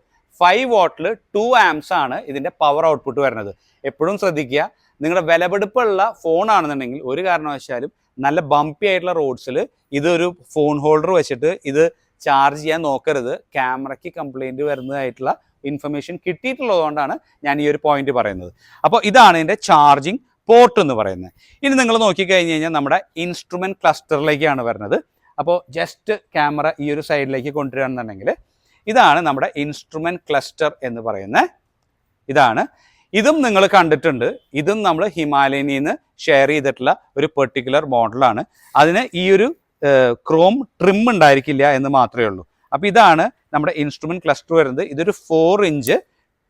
5 വാട്ടിൽ 2 ആംസ് ആണ് ഇതിൻ്റെ പവർ ഔട്ട്പുട്ട് വരുന്നത്. എപ്പോഴും ശ്രദ്ധിക്കുക, നിങ്ങളുടെ വിലപിടിപ്പുള്ള ഫോൺ ആണെന്നുണ്ടെങ്കിൽ ഒരു കാരണവശാലും നല്ല ബംപി ആയിട്ടുള്ള റോഡ്സിൽ ഇതൊരു ഫോൺ ഹോൾഡർ വെച്ചിട്ട് ഇത് ചാർജ് ചെയ്യാൻ നോക്കരുത്. ക്യാമറയ്ക്ക് കംപ്ലൈൻറ്റ് വരുന്നതായിട്ടുള്ള ഇൻഫർമേഷൻ കിട്ടിയിട്ടുള്ളതുകൊണ്ടാണ് ഞാൻ ഈ ഒരു പോയിന്റ് പറയുന്നത്. അപ്പോൾ ഇതാണ് ഇതിൻ്റെ ചാർജിങ് പോർട്ട് എന്ന് പറയുന്നത്. ഇനി നിങ്ങൾ നോക്കിക്കഴിഞ്ഞ് കഴിഞ്ഞാൽ നമ്മുടെ ഇൻസ്ട്രുമെൻറ്റ് ക്ലസ്റ്ററിലേക്കാണ് വരുന്നത്. അപ്പോൾ ജസ്റ്റ് ക്യാമറ ഈ ഒരു സൈഡിലേക്ക് കൊണ്ടുവരികയാണെന്നുണ്ടെങ്കിൽ ഇതാണ് നമ്മുടെ ഇൻസ്ട്രുമെൻറ്റ് ക്ലസ്റ്റർ എന്ന് പറയുന്നത്. ഇതും നിങ്ങൾ കണ്ടിട്ടുണ്ട്. ഇതും നമ്മൾ ഹിമാലയനിൽ നിന്ന് ഷെയർ ചെയ്തിട്ടുള്ള ഒരു പെർട്ടിക്കുലർ മോഡലാണ്. അതിന് ഈ ഒരു ക്രോം ട്രിം ഉണ്ടായിരിക്കില്ല എന്ന് മാത്രമേ ഉള്ളൂ. അപ്പോൾ ഇതാണ് നമ്മുടെ ഇൻസ്ട്രുമെൻറ്റ് ക്ലസ്റ്റർ വരുന്നത്. ഇതൊരു 4 ഇഞ്ച്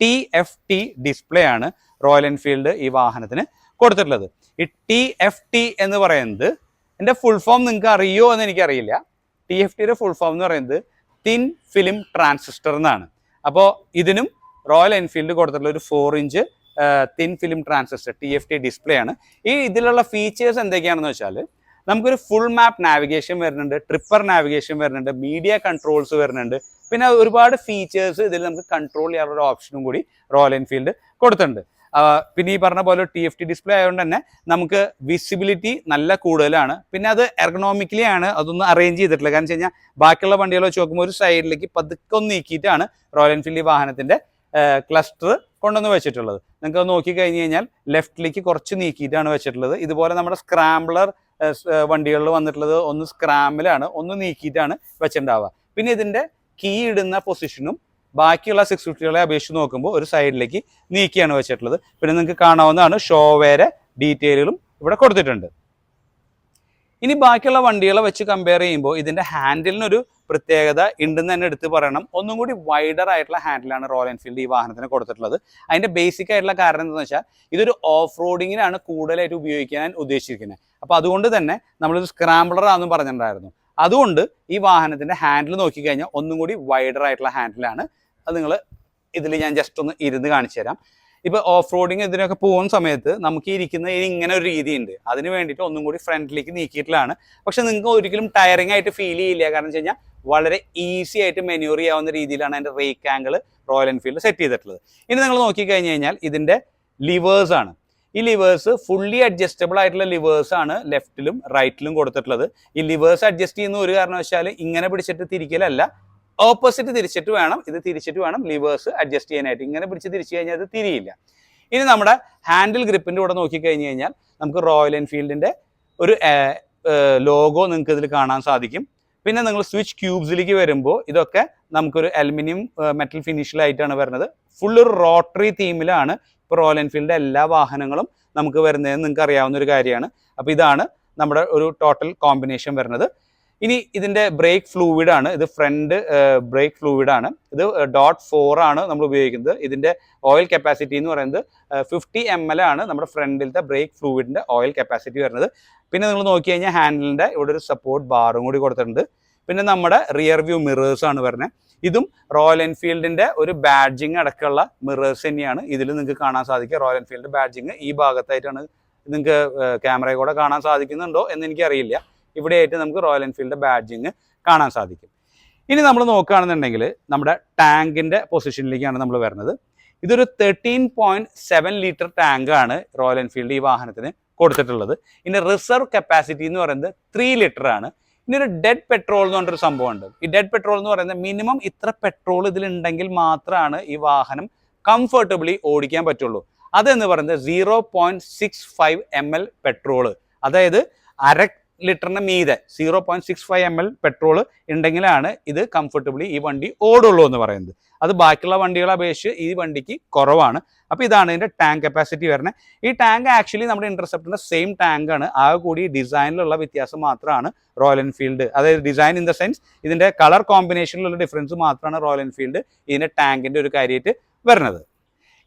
TFT ഡിസ്പ്ലേ ആണ് റോയൽ എൻഫീൽഡ് ഈ വാഹനത്തിന് കൊടുത്തിട്ടുള്ളത്. ഈ TFT എന്ന് പറയുന്നത് എൻ്റെ ഫുൾ ഫോം നിങ്ങൾക്ക് അറിയോ എന്ന് എനിക്കറിയില്ല. TFTയുടെ ഫുൾ ഫോം എന്ന് പറയുന്നത് തിൻ ഫിലിം ട്രാൻസിസ്റ്റർ എന്നാണ്. അപ്പോൾ ഇതിനും റോയൽ എൻഫീൽഡ് കൊടുത്തിട്ടുള്ള ഒരു 4 inch thin film transistor TFT display ആണ്. ഇതിലുള്ള ഫീച്ചേഴ്സ് എന്തൊക്കെയാണെന്ന് വെച്ചാൽ നമുക്കൊരു ഫുൾ മാപ്പ് നാവിഗേഷൻ വരുന്നുണ്ട്, ട്രിപ്പർ നാവിഗേഷൻ വരുന്നുണ്ട്, മീഡിയ കൺട്രോൾസ് വരുന്നുണ്ട്. പിന്നെ ഒരുപാട് ഫീച്ചേഴ്സ് ഇതിൽ നമുക്ക് കൺട്രോൾ ചെയ്യാനുള്ള ഒരു ഓപ്ഷനും കൂടി റോയൽ എൻഫീൽഡ് കൊടുത്തിട്ടുണ്ട്. പിന്നെ ഈ പറഞ്ഞ പോലെ TFT ഡിസ്പ്ലേ ആയതുകൊണ്ട് തന്നെ നമുക്ക് വിസിബിലിറ്റി നല്ല കൂടുതലാണ്. പിന്നെ അത് എർഗണോമിക്കലി ആണ് അതൊന്ന് അറേഞ്ച് ചെയ്തിട്ടുള്ളത്. കാരണം വെച്ച് കഴിഞ്ഞാൽ ബാക്കിയുള്ള വണ്ടികൾ വെച്ച് നോക്കുമ്പോൾ ഒരു സൈഡിലേക്ക് പതുക്കെ ഒന്ന് നീക്കിയിട്ടാണ് റോയൽ എൻഫീൽഡ് ഈ വാഹനത്തിൻ്റെ ക്ലസ്റ്റർ കൊണ്ടുവന്ന് വെച്ചിട്ടുള്ളത്. നിങ്ങൾക്ക് അത് നോക്കിക്കഴിഞ്ഞ് കഴിഞ്ഞാൽ ലെഫ്റ്റിലേക്ക് കുറച്ച് നീക്കിയിട്ടാണ് വെച്ചിട്ടുള്ളത്. ഇതുപോലെ നമ്മുടെ സ്ക്രാംബ്ലർ വണ്ടികളിൽ വന്നിട്ടുള്ളത് ഒന്ന് സ്ക്രാമ്പിലാണ്, ഒന്ന് നീക്കിയിട്ടാണ് വെച്ചിട്ടുണ്ടാവുക. പിന്നെ ഇതിൻ്റെ കീ ഇടുന്ന പൊസിഷനും ബാക്കിയുള്ള 650കളെ അപേക്ഷിച്ച് നോക്കുമ്പോൾ ഒരു സൈഡിലേക്ക് നീക്കിയാണ് വെച്ചിട്ടുള്ളത്. പിന്നെ നിങ്ങൾക്ക് കാണാവുന്നതാണ് ഷോവേരെ ഡീറ്റെയിലുകളും ഇവിടെ കൊടുത്തിട്ടുണ്ട്. ഇനി ബാക്കിയുള്ള വണ്ടികളെ വെച്ച് കമ്പയർ ചെയ്യുമ്പോൾ ഇതിൻ്റെ ഹാൻഡിലിനൊരു പ്രത്യേകത ഉണ്ടെന്ന് തന്നെ എടുത്ത് പറയണം. ഒന്നും കൂടി വൈഡർ ആയിട്ടുള്ള ഹാൻഡിലാണ് റോയൽ എൻഫീൽഡ് ഈ വാഹനത്തിന് കൊടുത്തിട്ടുള്ളത്. അതിൻ്റെ ബേസിക് ആയിട്ടുള്ള കാരണം എന്താണെന്ന് വെച്ചാൽ ഇതൊരു ഓഫ് റോഡിങ്ങിനാണ് കൂടുതലായിട്ട് ഉപയോഗിക്കാൻ ഉദ്ദേശിച്ചിരിക്കുന്നത്. അപ്പോൾ അതുകൊണ്ട് തന്നെ നമ്മളൊരു സ്ക്രാംബ്ലർ ആണെന്നും പറഞ്ഞിട്ടുണ്ടായിരുന്നു. അതുകൊണ്ട് ഈ വാഹനത്തിൻ്റെ ഹാൻഡിൽ നോക്കിക്കഴിഞ്ഞാൽ ഒന്നും കൂടി വൈഡർ ആയിട്ടുള്ള ഹാൻഡിലാണ്. അത് നിങ്ങൾ ഇതിൽ ഞാൻ ജസ്റ്റ് ഒന്ന് ഇരുന്ന് കാണിച്ചു തരാം. ഇപ്പോൾ ഓഫ് റോഡിങ് ഇതിനൊക്കെ പോകുന്ന സമയത്ത് നമുക്ക് ഇരിക്കുന്ന ഇങ്ങനെ ഒരു രീതിയുണ്ട്. അതിന് വേണ്ടിയിട്ട് ഒന്നും കൂടി ഫ്രണ്ടിലേക്ക് നീക്കിയിട്ടുള്ളതാണ്. പക്ഷെ നിങ്ങൾക്ക് ഒരിക്കലും ടയറിംഗ് ആയിട്ട് ഫീൽ ചെയ്യില്ല. കാരണം വെച്ച് കഴിഞ്ഞാൽ വളരെ ഈസി ആയിട്ട് മെന്യൂർ ചെയ്യാവുന്ന രീതിയിലാണ് അതിൻ്റെ rake angle royal Enfield set ചെയ്തിട്ടുള്ളത്. ഇനി നിങ്ങൾ നോക്കിക്കഴിഞ്ഞ് കഴിഞ്ഞാൽ ഇതിൻ്റെ ലിവേഴ്സ് ആണ്. ഈ ലിവേഴ്സ് ഫുള്ളി അഡ്ജസ്റ്റബിൾ ആയിട്ടുള്ള ലിവേഴ്സ് ആണ് ലെഫ്റ്റിലും റൈറ്റിലും കൊടുത്തിട്ടുള്ളത്. ഈ ലിവേഴ്സ് അഡ്ജസ്റ്റ് ചെയ്യുന്ന ഒരു കാരണവശാൽ ഇങ്ങനെ പിടിച്ചിട്ട് തിരിക്കലല്ല, ഓപ്പോസിറ്റ് തിരിച്ചിട്ട് വേണം ലിവേഴ്സ് അഡ്ജസ്റ്റ് ചെയ്യാനായിട്ട്. ഇങ്ങനെ പിടിച്ച് തിരിച്ചു കഴിഞ്ഞാൽ അത് തിരിയില്ല. ഇനി നമ്മുടെ ഹാൻഡിൽ ഗ്രിപ്പിൻ്റെ കൂടെ നോക്കിക്കഴിഞ്ഞ് കഴിഞ്ഞാൽ നമുക്ക് റോയൽ എൻഫീൽഡിൻ്റെ ഒരു ലോഗോ നിങ്ങൾക്ക് ഇതിൽ കാണാൻ സാധിക്കും. പിന്നെ നിങ്ങൾ സ്വിച്ച് ക്യൂബ്സിലേക്ക് വരുമ്പോൾ ഇതൊക്കെ നമുക്കൊരു അലുമിനിയം മെറ്റൽ ഫിനിഷിലായിട്ടാണ് വരുന്നത്. ഫുൾ ഒരു റോട്ടറി തീമിലാണ് ഇപ്പോൾ റോയൽ എൻഫീൽഡിൻ്റെ എല്ലാ വാഹനങ്ങളും നമുക്ക് വരുന്നതെന്ന് നിങ്ങൾക്ക് അറിയാവുന്ന ഒരു കാര്യമാണ്. അപ്പോൾ ഇതാണ് നമ്മുടെ ഒരു ടോട്ടൽ കോമ്പിനേഷൻ വരുന്നത്. ഇനി ഇതിൻ്റെ ബ്രേക്ക് ഫ്ലൂയിഡ് ആണ്. ഇത് ഫ്രണ്ട് ബ്രേക്ക് ഫ്ലൂയിഡ് ആണ്. ഇത് .4 ആണ് നമ്മൾ ഉപയോഗിക്കുന്നത്. ഇതിൻ്റെ ഓയിൽ കപ്പാസിറ്റി എന്ന് പറയുന്നത് 50 ml ആണ് നമ്മുടെ ഫ്രണ്ടിലത്തെ ബ്രേക്ക് ഫ്ലൂയിഡിൻ്റെ ഓയിൽ കപ്പാസിറ്റി വരുന്നത്. പിന്നെ നിങ്ങൾ നോക്കി കഴിഞ്ഞാൽ ഹാൻഡിലിൻ്റെ ഇവിടെ ഒരു സപ്പോർട്ട് ബാറും കൂടി കൊടുത്തിട്ടുണ്ട്. പിന്നെ നമ്മുടെ റിയർ വ്യൂ മിറേഴ്സ് ആണ് വരുന്നത്. ഇതും റോയൽ എൻഫീൽഡിൻ്റെ ഒരു ബാഡ്ജിങ് അടക്കമുള്ള മിറേഴ്സ് തന്നെയാണ് ഇതിൽ നിങ്ങൾക്ക് കാണാൻ സാധിക്കുക. റോയൽ എൻഫീൽഡ് ബാഡ്ജിങ് ഈ ഭാഗത്തായിട്ടാണ്. നിങ്ങൾക്ക് ക്യാമറയിൽ കൂടെ കാണാൻ സാധിക്കുന്നുണ്ടോ എന്ന് എനിക്കറിയില്ല. ഇവിടെയായിട്ട് നമുക്ക് റോയൽ എൻഫീൽഡ് ബാഡ്ജിങ് കാണാൻ സാധിക്കും. ഇനി നമ്മൾ നോക്കുകയാണെന്നുണ്ടെങ്കിൽ നമ്മുടെ ടാങ്കിൻ്റെ പൊസിഷനിലേക്കാണ് നമ്മൾ വരുന്നത്. ഇതൊരു 13.7 ലിറ്റർ ടാങ്കാണ് റോയൽ എൻഫീൽഡ് ഈ വാഹനത്തിന് കൊടുത്തിട്ടുള്ളത്. ഇതിൻ്റെ റിസർവ് കപ്പാസിറ്റി എന്ന് പറയുന്നത് 3 ലിറ്റർ ആണ്. ഇനി ഒരു ഡെഡ് പെട്രോൾ എന്ന് പറഞ്ഞൊരു സംഭവമുണ്ട്. ഈ ഡെഡ് പെട്രോൾ എന്ന് പറയുന്നത് മിനിമം ഇത്ര പെട്രോൾ ഇതിലുണ്ടെങ്കിൽ മാത്രമാണ് ഈ വാഹനം കംഫർട്ടബിളി ഓടിക്കാൻ പറ്റുള്ളൂ. അതെന്ന് പറയുന്നത് 0.65 ml പെട്രോള്, അതായത് അര ലിറ്ററിന് മീതെ 0.65 ml പെട്രോൾ ഉണ്ടെങ്കിലാണ് ഇത് കംഫർട്ടബിളി ഈ വണ്ടി ഓടുള്ളൂ എന്ന് പറയുന്നത്. അത് ബാക്കിയുള്ള വണ്ടികളെ അപേക്ഷിച്ച് ഈ വണ്ടിക്ക് കുറവാണ്. അപ്പോൾ ഇതാണ് ഇതിൻ്റെ ടാങ്ക് കപ്പാസിറ്റി വരുന്നത്. ഈ ടാങ്ക് ആക്ച്വലി നമ്മുടെ ഇന്റർസെപ്റ്ററിൻ്റെ സെയിം ടാങ്കാണ്. ആകെ കൂടി ഡിസൈനിലുള്ള വ്യത്യാസം മാത്രമാണ് റോയൽ എൻഫീൽഡ്, അതായത് ഡിസൈൻ ഇൻ ദ സെൻസ് ഇതിൻ്റെ കളർ കോമ്പിനേഷനിലുള്ള ഡിഫറൻസ് മാത്രമാണ് റോയൽ എൻഫീൽഡ് ഇതിൻ്റെ ടാങ്കിൻ്റെ ഒരു കാര്യമായിട്ട് വരുന്നത്.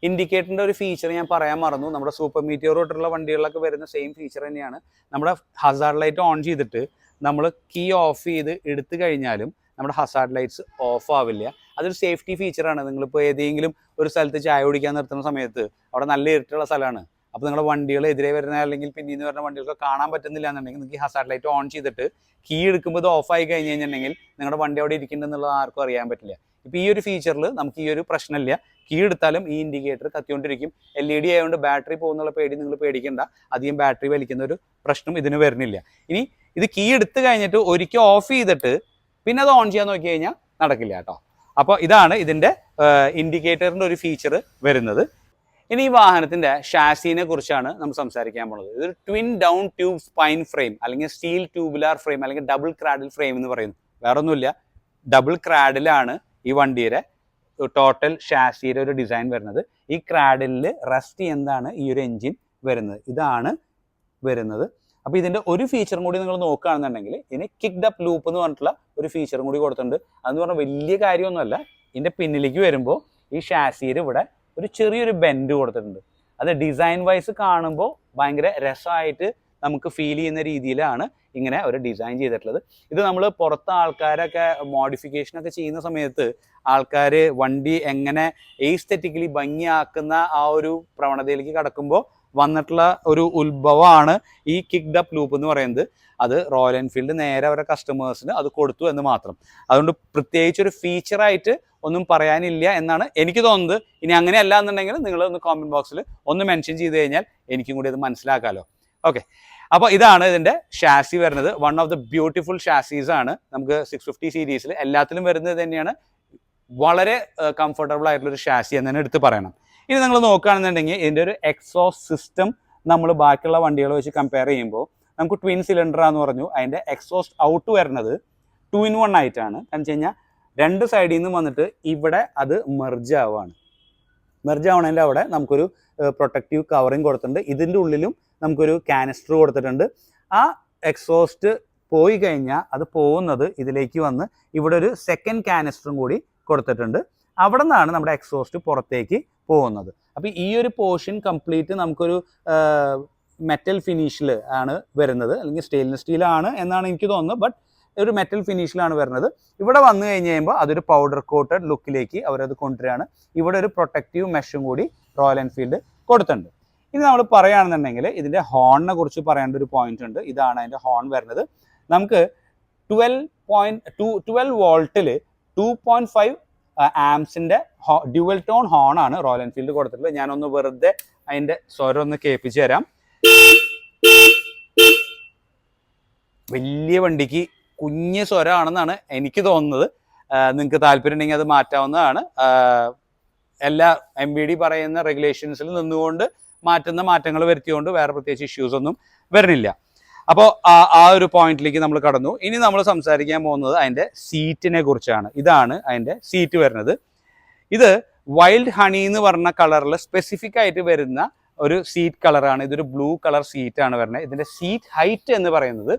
ഇൻഡിക്കേറ്ററിൻ്റെ ഒരു ഫീച്ചർ ഞാൻ പറയാൻ മറന്നു. നമ്മുടെ സൂപ്പർ മീറ്റിയോർ തൊട്ടുള്ള വണ്ടികളിലൊക്കെ വരുന്ന സെയിം ഫീച്ചർ തന്നെയാണ്. നമ്മുടെ ഹസാർഡ് ലൈറ്റ് ഓൺ ചെയ്തിട്ട് നമ്മൾ കീ ഓഫ് ചെയ്ത് എടുത്തു കഴിഞ്ഞാലും നമ്മുടെ ഹസാർഡ് ലൈറ്റ്സ് ഓഫ് ആവില്ല. അതൊരു സേഫ്റ്റി ഫീച്ചറാണ്. നിങ്ങളിപ്പോൾ ഏതെങ്കിലും ഒരു സ്ഥലത്ത് ചായ കുടിക്കാൻ നിർത്തുന്ന സമയത്ത് അവിടെ നല്ല ഇരുട്ടുള്ള സ്ഥലമാണ്, അപ്പോൾ നിങ്ങളുടെ വണ്ടികൾ എതിരെ വരുന്ന അല്ലെങ്കിൽ പിന്നീന്ന് വരുന്ന വണ്ടികൾക്ക് കാണാൻ പറ്റുന്നില്ല എന്നുണ്ടെങ്കിൽ നിങ്ങൾക്ക് ഹസാർഡ് ലൈറ്റ് ഓൺ ചെയ്തിട്ട് കീ എടുക്കുമ്പോൾ ഇത് ഓഫ് ആയി കഴിഞ്ഞ് കഴിഞ്ഞിട്ടുണ്ടെങ്കിൽ നിങ്ങളുടെ വണ്ടി അവിടെ ഇരിക്കുന്നുണ്ടെന്നുള്ളത് ആർക്കും അറിയാൻ പറ്റില്ല. ഇപ്പോൾ ഈ ഒരു ഫീച്ചറിൽ നമുക്ക് ഈ ഒരു പ്രശ്നമില്ല. കീ എടുത്താലും ഈ ഇൻഡിക്കേറ്റർ കത്തിക്കൊണ്ടിരിക്കും. LED ആയതുകൊണ്ട് ബാറ്ററി പോകുന്നുള്ള പേടി നിങ്ങൾ പേടിക്കേണ്ട. അധികം ബാറ്ററി വലിക്കുന്ന ഒരു പ്രശ്നം ഇതിന് വരുന്നില്ല. ഇനി ഇത് കീ എടുത്തു കഴിഞ്ഞിട്ട് ഒരിക്കൽ ഓഫ് ചെയ്തിട്ട് പിന്നെ അത് ഓൺ ചെയ്യാൻ നോക്കി കഴിഞ്ഞാൽ നടക്കില്ല കേട്ടോ. അപ്പോൾ ഇതാണ് ഇതിൻ്റെ ഇൻഡിക്കേറ്ററിൻ്റെ ഒരു ഫീച്ചർ വരുന്നത്. ഇനി ഈ വാഹനത്തിൻ്റെ ഷാസിനെ കുറിച്ചാണ് നമ്മൾ സംസാരിക്കാൻ പോകുന്നത്. ഇതൊരു twin down tube spine frame അല്ലെങ്കിൽ സ്റ്റീൽ ട്യൂബുലാർ ഫ്രെയിം അല്ലെങ്കിൽ ഡബിൾ ക്രാഡിൽ ഫ്രെയിം എന്ന് പറയുന്നു. വേറെ ഒന്നുമില്ല, ഡബിൾ ക്രാഡിലാണ് ഈ വണ്ടിയുടെ ടോട്ടൽ ഷാസിയുടെ ഒരു ഡിസൈൻ വരുന്നത്. ഈ ക്രാഡിലിൽ റെസ്റ്റ് എന്താണ് ഈ ഒരു എൻജിൻ വരുന്നത്, ഇതാണ് വരുന്നത്. അപ്പോൾ ഇതിൻ്റെ ഒരു ഫീച്ചറും കൂടി നിങ്ങൾ നോക്കുകയാണെന്നുണ്ടെങ്കിൽ ഇതിന് കിക്ഡ് അപ്പ് ലൂപ്പ് എന്ന് പറഞ്ഞിട്ടുള്ള ഒരു ഫീച്ചറും കൂടി കൊടുത്തിട്ടുണ്ട്. അതെന്ന് പറഞ്ഞാൽ വലിയ കാര്യമൊന്നുമല്ല. ഇതിൻ്റെ പിന്നിലേക്ക് വരുമ്പോൾ ഈ ഷാസിയിൽ ഇവിടെ ഒരു ചെറിയൊരു ബെൻഡ് കൊടുത്തിട്ടുണ്ട്. അത് ഡിസൈൻ വൈസ് കാണുമ്പോൾ ഭയങ്കര രസമായിട്ട് നമുക്ക് ഫീൽ ചെയ്യുന്ന രീതിയിലാണ് ഇങ്ങനെ ഒരു ഡിസൈൻ ചെയ്തിട്ടുള്ളത്. ഇത് നമ്മൾ പുറത്ത് ആൾക്കാരൊക്കെ മോഡിഫിക്കേഷനൊക്കെ ചെയ്യുന്ന സമയത്ത് ആൾക്കാർ വണ്ടി എങ്ങനെ എസ്തെറ്റിക്കലി ഭംഗിയാക്കുന്ന ആ ഒരു പ്രവണതയിലേക്ക് കടക്കുമ്പോൾ വന്നിട്ടുള്ള ഒരു ഉത്ഭവമാണ് ഈ കിക്ഡ് അപ്പ് ലൂപ്പ് എന്ന് പറയുന്നത്. അത് റോയൽ എൻഫീൽഡ് നേരെ അവരുടെ കസ്റ്റമേഴ്സിന് അത് കൊടുത്തു എന്ന് മാത്രം. അതുകൊണ്ട് പ്രത്യേകിച്ചൊരു ഫീച്ചറായിട്ട് ഒന്നും പറയാനില്ല എന്നാണ് എനിക്ക് തോന്നുന്നത്. ഇനി അങ്ങനെയല്ല എന്നുണ്ടെങ്കിൽ നിങ്ങൾ ഒന്ന് കോമൻറ്റ് ബോക്സിൽ ഒന്ന് മെൻഷൻ ചെയ്ത് കഴിഞ്ഞാൽ എനിക്കും കൂടി അത് മനസ്സിലാക്കാമല്ലോ. ഓക്കെ, അപ്പോൾ ഇതാണ് ഇതിൻ്റെ ഷാസി വരുന്നത്. വൺ ഓഫ് ദ ബ്യൂട്ടിഫുൾ ഷാസീസ് ആണ്. നമുക്ക് 650 സീരീസിൽ എല്ലാത്തിലും വരുന്നത് തന്നെയാണ്. വളരെ കംഫർട്ടബിൾ ആയിട്ടുള്ളൊരു ഷാസി എന്ന് തന്നെ എടുത്ത് പറയണം. ഇനി നിങ്ങൾ നോക്കുകയാണെന്നുണ്ടെങ്കിൽ ഇതിൻ്റെ ഒരു എക്സോസ്റ്റ് സിസ്റ്റം നമ്മൾ ബാക്കിയുള്ള വണ്ടികൾ വെച്ച് കമ്പയർ ചെയ്യുമ്പോൾ നമുക്ക് ട്വിൻ സിലിണ്ടറാന്ന് പറഞ്ഞു. അതിൻ്റെ എക്സോസ്റ്റ് ഔട്ട് വരുന്നത് 2 in 1 ആയിട്ടാണ്. കാരണം വെച്ച് കഴിഞ്ഞാൽ രണ്ട് സൈഡിൽ നിന്ന് വന്നിട്ട് ഇവിടെ അത് മെർജ് ആവുകയാണ്. മെർജ് ആവണതിൻ്റെ അവിടെ നമുക്കൊരു പ്രൊട്ടക്റ്റീവ് കവറിങ് കൊടുത്തിട്ടുണ്ട്. ഇതിൻ്റെ ഉള്ളിലും നമുക്കൊരു കാനിസ്റ്റർ കൊടുത്തിട്ടുണ്ട്. ആ എക്സോസ്റ്റ് പോയി കഴിഞ്ഞാൽ അത് പോകുന്നത് ഇതിലേക്ക് വന്ന് ഇവിടെ ഒരു സെക്കൻഡ് കാനിസ്റ്ററും കൂടി കൊടുത്തിട്ടുണ്ട്. അവിടെ നിന്നാണ് നമ്മുടെ എക്സോസ്റ്റ് പുറത്തേക്ക് പോകുന്നത്. അപ്പോൾ ഈ ഒരു പോർഷൻ കംപ്ലീറ്റ് നമുക്കൊരു മെറ്റൽ ഫിനിഷിൽ ആണ് വരുന്നത്, അല്ലെങ്കിൽ സ്റ്റെയിൻലെസ് സ്റ്റീലാണ് എന്നാണ് എനിക്ക് തോന്നുന്നത്. ബട്ട് ഒരു മെറ്റൽ ഫിനിഷിലാണ് വരുന്നത്. ഇവിടെ വന്നു കഴിഞ്ഞ് കഴിയുമ്പോൾ അതൊരു പൗഡർ കോട്ടഡ് ലുക്കിലേക്ക് അവരത് കൊണ്ടുവരികയാണ്. ഇവിടെ ഒരു പ്രൊട്ടക്റ്റീവ് മെഷും കൂടി റോയൽ എൻഫീൽഡ് കൊടുത്തിട്ടുണ്ട്. ഇനി നമ്മൾ പറയുകയാണെന്നുണ്ടെങ്കിൽ ഇതിൻ്റെ ഹോണിനെ കുറിച്ച് പറയേണ്ട ഒരു പോയിന്റ് ഉണ്ട്. ഇതാണ് അതിൻ്റെ ഹോൺ വരുന്നത്. നമുക്ക് 12 വോൾട്ടിൽ 2.5 ആംസിൻ്റെ ഡ്യുവൽ ടോൺ ഹോണാണ് റോയൽ എൻഫീൽഡ് കൊടുത്തിട്ടുള്ളത്. ഞാനൊന്ന് വെറുതെ അതിൻ്റെ സ്വരം ഒന്ന് കേൾപ്പിച്ച് തരാം. വലിയ വണ്ടിക്ക് കുഞ്ഞ് സ്വരമാണെന്നാണ് എനിക്ക് തോന്നുന്നത്. നിങ്ങൾക്ക് താല്പര്യം ഉണ്ടെങ്കിൽ അത് മാറ്റാവുന്നതാണ്. എല്ലാ MBD പറയുന്ന റെഗുലേഷൻസിൽ നിന്നുകൊണ്ട് മാറ്റുന്ന മാറ്റങ്ങൾ വരുത്തിയോണ്ട് വേറെ പ്രത്യേകിച്ച് ഇഷ്യൂസ് ഒന്നും വരുന്നില്ല. അപ്പോൾ ആ ഒരു പോയിന്റിലേക്ക് നമ്മൾ കടന്നു. ഇനി നമ്മൾ സംസാരിക്കാൻ പോകുന്നത് അതിൻ്റെ സീറ്റിനെ കുറിച്ചാണ്. ഇതാണ് അതിൻ്റെ സീറ്റ് വരുന്നത്. ഇത് വൈൽഡ് ഹണി എന്ന് പറഞ്ഞ കളറിൽ സ്പെസിഫിക് ആയിട്ട് വരുന്ന ഒരു സീറ്റ് കളറാണ്. ഇതൊരു ബ്ലൂ കളർ സീറ്റാണ് വരുന്നത്. ഇതിൻ്റെ സീറ്റ് ഹൈറ്റ് എന്ന് പറയുന്നത്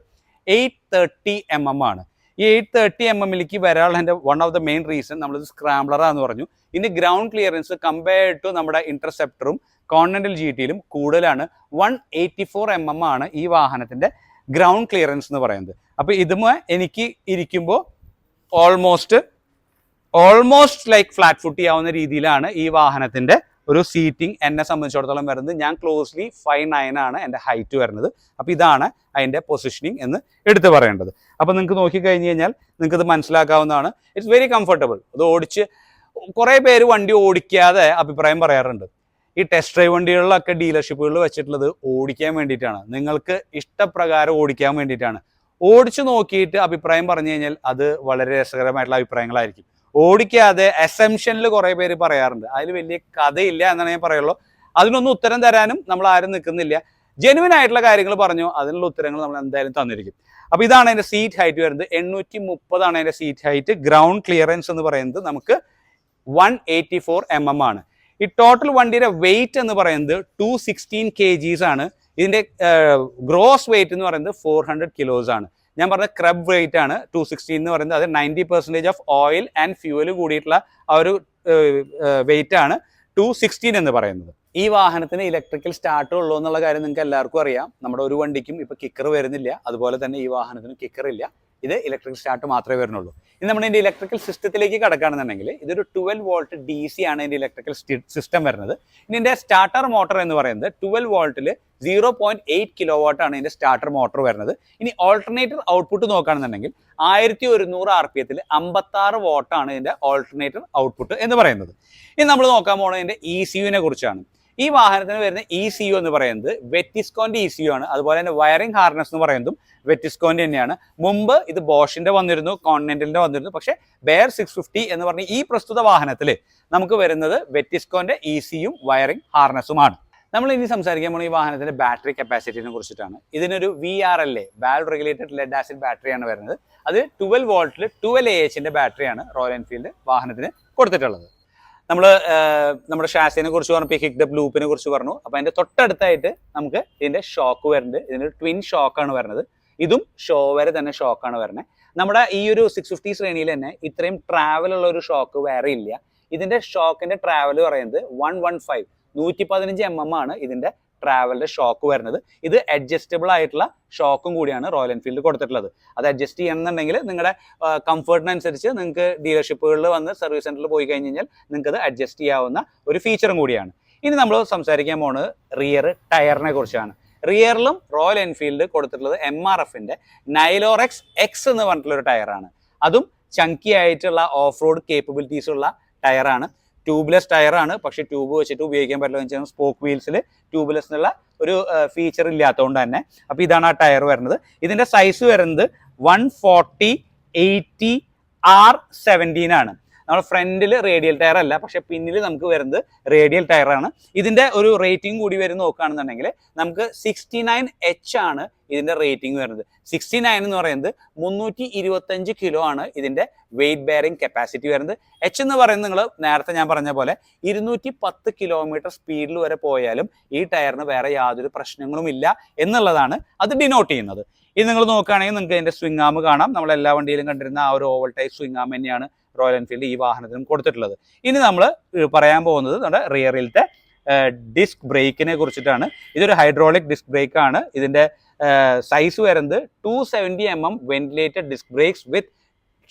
830 mm ആണ്. ഈ 830 mm വരാനുള്ള one of the main reason നമ്മളിത് സ്ക്രാംബ്ലറാന്ന് പറഞ്ഞു. ഇതിൻ്റെ ഗ്രൗണ്ട് ക്ലിയറൻസ് കമ്പയർഡ് ടു നമ്മുടെ ഇന്റർസെപ്റ്ററും കോണ്ടിനെന്റൽ GTയിലും കൂടുതലാണ്. 184 mm ആണ് ഈ വാഹനത്തിൻ്റെ ഗ്രൗണ്ട് ക്ലിയറൻസ് എന്ന് പറയുന്നത്. അപ്പോൾ ഇതുമേ എനിക്ക് ഇരിക്കുമ്പോൾ ഓൾമോസ്റ്റ് ലൈക്ക് ഫ്ലാറ്റ് ഫുട്ട് ചെയ്യാവുന്ന രീതിയിലാണ് ഈ വാഹനത്തിൻ്റെ ഒരു സീറ്റിംഗ് എന്നെ സംബന്ധിച്ചിടത്തോളം വരുന്നത്. ഞാൻ ക്ലോസ്ലി 5'9" ആണ് എൻ്റെ ഹൈറ്റ് വരുന്നത്. അപ്പോൾ ഇതാണ് അതിൻ്റെ പൊസിഷനിങ് എന്ന് എടുത്ത് പറയേണ്ടത്. അപ്പോൾ നിങ്ങൾക്ക് നോക്കിക്കഴിഞ്ഞ് കഴിഞ്ഞാൽ നിങ്ങൾക്കത് മനസ്സിലാക്കാവുന്നതാണ്. It's very comfortable. അത് ഓടിച്ച് കുറേ പേര് വണ്ടി ഓടിക്കാതെ അഭിപ്രായം പറയാറുണ്ട്. ഈ ടെസ്റ്റ് ഡ്രൈവ് വണ്ടികളിലൊക്കെ ഡീലർഷിപ്പുകളിൽ വെച്ചിട്ടുള്ളത് ഓടിക്കാൻ വേണ്ടിയിട്ടാണ്, നിങ്ങൾക്ക് ഇഷ്ടപ്രകാരം ഓടിക്കാൻ വേണ്ടിയിട്ടാണ്. ഓടിച്ചു നോക്കിയിട്ട് അഭിപ്രായം പറഞ്ഞു കഴിഞ്ഞാൽ അത് വളരെ രസകരമായിട്ടുള്ള അഭിപ്രായങ്ങളായിരിക്കും. ഓടിക്കാതെ അസംഷനിൽ കുറേ പേര് പറയാറുണ്ട്. അതിൽ വലിയ കഥയില്ല എന്നാണ് ഞാൻ പറയുള്ളൂ. അതിനൊന്നും ഉത്തരം തരാനും നമ്മൾ ആരും നിൽക്കുന്നില്ല. ജെനുവിൻ ആയിട്ടുള്ള കാര്യങ്ങൾ പറഞ്ഞു, അതിനുള്ള ഉത്തരങ്ങൾ നമ്മൾ എന്തായാലും തന്നിരിക്കും. അപ്പോൾ ഇതാണ് അതിൻ്റെ സീറ്റ് ഹൈറ്റ് വരുന്നത്. 830 ആണ് അതിൻ്റെ സീറ്റ് ഹൈറ്റ്. ഗ്രൗണ്ട് ക്ലിയറൻസ് എന്ന് പറയുന്നത് നമുക്ക് 184 mm ആണ്. ഈ ടോട്ടൽ വണ്ടിയുടെ വെയിറ്റ് എന്ന് പറയുന്നത് 216 kgs ആണ്. ഇതിൻ്റെ ഗ്രോസ് വെയിറ്റ് എന്ന് പറയുന്നത് 400 kilos ആണ്. ഞാൻ പറഞ്ഞ ക്രബ് വെയിറ്റ് ആണ് 216 എന്ന് പറയുന്നത്. അത് 90% ഓഫ് ഓയിൽ ആൻഡ് ഫ്യൂവൽ കൂടിയിട്ടുള്ള ആ ഒരു വെയിറ്റ് ആണ് 216 എന്ന് പറയുന്നത്. ഈ വാഹനത്തിന് ഇലക്ട്രിക്കൽ സ്റ്റാർട്ട് ഉള്ളൂ എന്നുള്ള കാര്യം നിങ്ങൾക്ക് എല്ലാവർക്കും അറിയാം. നമ്മുടെ ഒരു വണ്ടിക്കും ഇപ്പോൾ കിക്കർ വരുന്നില്ല, അതുപോലെ തന്നെ ഈ വാഹനത്തിന് കിക്കർ ഇല്ല. ഇത് ഇലക്ട്രിക് സ്റ്റാർട്ട് മാത്രമേ വരുന്നുള്ളൂ. ഇനി നമ്മുടെ ഇതിൻ്റെ ഇലക്ട്രിക്കൽ സിസ്റ്റത്തിലേക്ക് കടക്കുകയാണെന്നുണ്ടെങ്കിൽ ഇതൊരു 12 വോൾട്ട് DC ആണ് ഇതിൻ്റെ ഇലക്ട്രിക്കൽ സിസ്റ്റം വരുന്നത്. ഇനി ഇതിൻ്റെ സ്റ്റാർട്ടർ മോട്ടർ എന്ന് പറയുന്നത് 12 വോൾട്ടിൽ 0.8 കിലോ വാട്ട് ആണ് ഇതിൻ്റെ സ്റ്റാർട്ടർ മോട്ടർ വരുന്നത്. ഇനി ഓൾട്ടർനേറ്റർ ഔട്ട്പുട്ട് നോക്കുകയാണെന്നുണ്ടെങ്കിൽ 1100 RPM 56 വാട്ടാണ് ഇതിൻ്റെ ഓൾട്ടർനേറ്റർ ഔട്ട്പുട്ട് എന്ന് പറയുന്നത്. ഇനി നമ്മൾ നോക്കാൻ പോകുന്നത് ഇതിൻ്റെ ECUവിനെ കുറിച്ചാണ്. ഈ വാഹനത്തിന് വരുന്ന ECU എന്ന് പറയുന്നത് വെറ്റിസ്കോന്റെ ECU ആണ്. അതുപോലെ തന്നെ വയറിംഗ് ഹാർനസ് എന്ന് പറയുന്നതും വെറ്റിസ്കോന്റെ തന്നെയാണ്. മുമ്പ് ഇത് ബോഷിന്റെ വന്നിരുന്നു, കോണ്ടിനെന്റലിന്റെ വന്നിരുന്നു. പക്ഷേ ബെയർ 650 എന്ന് പറഞ്ഞ ഈ പ്രസ്തുത വാഹനത്തിൽ നമുക്ക് വരുന്നത് വെറ്റിസ്കോന്റെ ECUയും വയറിംഗ് ഹാർനസുമാണ്. നമ്മൾ ഇനി സംസാരിക്കാൻ പോകുന്ന ഈ വാഹനത്തിന്റെ ബാറ്ററി കപ്പാസിറ്റിനെ കുറിച്ചിട്ടാണ്. ഇതിനൊരു VRLA valve regulated lead acid ബാറ്ററിയാണ് വരുന്നത്. അത് 12 വോൾട്ടിൽ 12 AHന്റെ ബാറ്ററിയാണ് റോയൽ എൻഫീൽഡ് വാഹനത്തിന് കൊടുത്തിട്ടുള്ളത്. നമ്മുടെ ഷാസിനെ കുറിച്ച് പറഞ്ഞപ്പോൾ ഹിക്ഡ് അപ്പ് ലൂപ്പിനെ കുറിച്ച് പറഞ്ഞു. അപ്പോൾ അതിന്റെ തൊട്ടടുത്തായിട്ട് നമുക്ക് ഇതിന്റെ ഷോക്ക് വരുന്നുണ്ട്. ഇതിന്റെ ട്വിൻ ഷോക്കാണ് വരുന്നത്. ഇതും ഷോ വരെ തന്നെ ഷോക്കാണ് വരുന്നത്. നമ്മുടെ ഈ ഒരു 650 ശ്രേണിയിൽ തന്നെ ഇത്രയും ട്രാവൽ ഉള്ള ഒരു ഷോക്ക് വേറെ ഇല്ല. ഇതിന്റെ ഷോക്കിന്റെ ട്രാവൽ പറയുന്നത് 115 mm ആണ് ഇതിന്റെ ട്രാവലിന്റെ ഷോക്ക് വരുന്നത്. ഇത് അഡ്ജസ്റ്റബിൾ ആയിട്ടുള്ള ഷോക്കും കൂടിയാണ് റോയൽ എൻഫീൽഡ് കൊടുത്തിട്ടുള്ളത്. അത് അഡ്ജസ്റ്റ് ചെയ്യണമെന്നുണ്ടെങ്കിൽ നിങ്ങളുടെ കംഫർട്ടിനനുസരിച്ച് നിങ്ങൾക്ക് ഡീലർഷിപ്പുകളിൽ വന്ന് സർവീസ് സെന്ററിൽ പോയി കഴിഞ്ഞ് കഴിഞ്ഞാൽ നിങ്ങൾക്ക് അത് അഡ്ജസ്റ്റ് ചെയ്യാവുന്ന ഒരു ഫീച്ചറും കൂടിയാണ്. ഇനി നമ്മൾ സംസാരിക്കാൻ പോകുന്നത് റിയർ ടയറിനെ കുറിച്ചാണ്. റിയറിലും റോയൽ എൻഫീൽഡ് കൊടുത്തിട്ടുള്ളത് MRFന്റെ നൈലോറെക്സ് X എന്ന് പറഞ്ഞിട്ടുള്ള ഒരു ടയറാണ്. അതും ചങ്കി ആയിട്ടുള്ള ഓഫ് റോഡ് കേപ്പബിലിറ്റീസ് ഉള്ള ടയറാണ്. ട്യൂബ്ലെസ് ടയറാണ്. പക്ഷേ ട്യൂബ് വെച്ചിട്ട് ഉപയോഗിക്കാൻ പറ്റില്ല എന്ന് വെച്ചാൽ സ്പോക്ക് വീൽസിൽ ട്യൂബ്ലെസ് എന്നുള്ള ഒരു ഫീച്ചർ ഇല്ലാത്തതുകൊണ്ട് തന്നെ. അപ്പോൾ ഇതാണ് ആ ടയർ വരുന്നത്. ഇതിന്റെ സൈസ് വരുന്നത് 140/80 R17 ആണ്. നമ്മുടെ ഫ്രണ്ടിൽ റേഡിയൽ ടയർ അല്ല, പക്ഷെ പിന്നിൽ നമുക്ക് വരുന്നത് റേഡിയൽ ടയറാണ്. ഇതിന്റെ ഒരു റേറ്റിംഗ് കൂടി വരും നോക്കുകയാണെന്നുണ്ടെങ്കിൽ നമുക്ക് 69H ആണ് ഇതിന്റെ റേറ്റിംഗ് വരുന്നത്. 69 എന്ന് പറയുന്നത് 325 കിലോ ആണ് ഇതിന്റെ വെയിറ്റ് ബെയറിംഗ് കപ്പാസിറ്റി വരുന്നത്. H എന്ന് പറയുന്നത് നിങ്ങൾ നേരത്തെ ഞാൻ പറഞ്ഞ പോലെ 210 കിലോമീറ്റർ സ്പീഡിൽ വരെ പോയാലും ഈ ടയറിന് വേറെ യാതൊരു പ്രശ്നങ്ങളും ഇല്ല എന്നുള്ളതാണ് അത് ഡിനോട്ട് ചെയ്യുന്നത്. ഇത് നിങ്ങൾ നോക്കുകയാണെങ്കിൽ നിങ്ങൾക്ക് ഇതിന്റെ സ്വിംഗ് ആം കാണാം. നമ്മൾ എല്ലാ വണ്ടിയിലും കണ്ടിരുന്ന ആ ഒരു ഓവൽ ടൈപ്പ് സ്വിംഗ് ആം തന്നെയാണ് റോയൽ എൻഫീൽഡ് ഈ വാഹനത്തിനും കൊടുത്തിട്ടുള്ളത്. ഇനി നമ്മൾ പറയാൻ പോകുന്നത് നമ്മുടെ റിയറിലത്തെ ഡിസ്ക് ബ്രേക്കിനെ കുറിച്ചിട്ടാണ്. ഇതൊരു ഹൈഡ്രോളിക് ഡിസ്ക് ബ്രേക്ക് ആണ്. ഇതിന്റെ സൈസ് വരുന്നത് 270 mm ventilated disc brakes with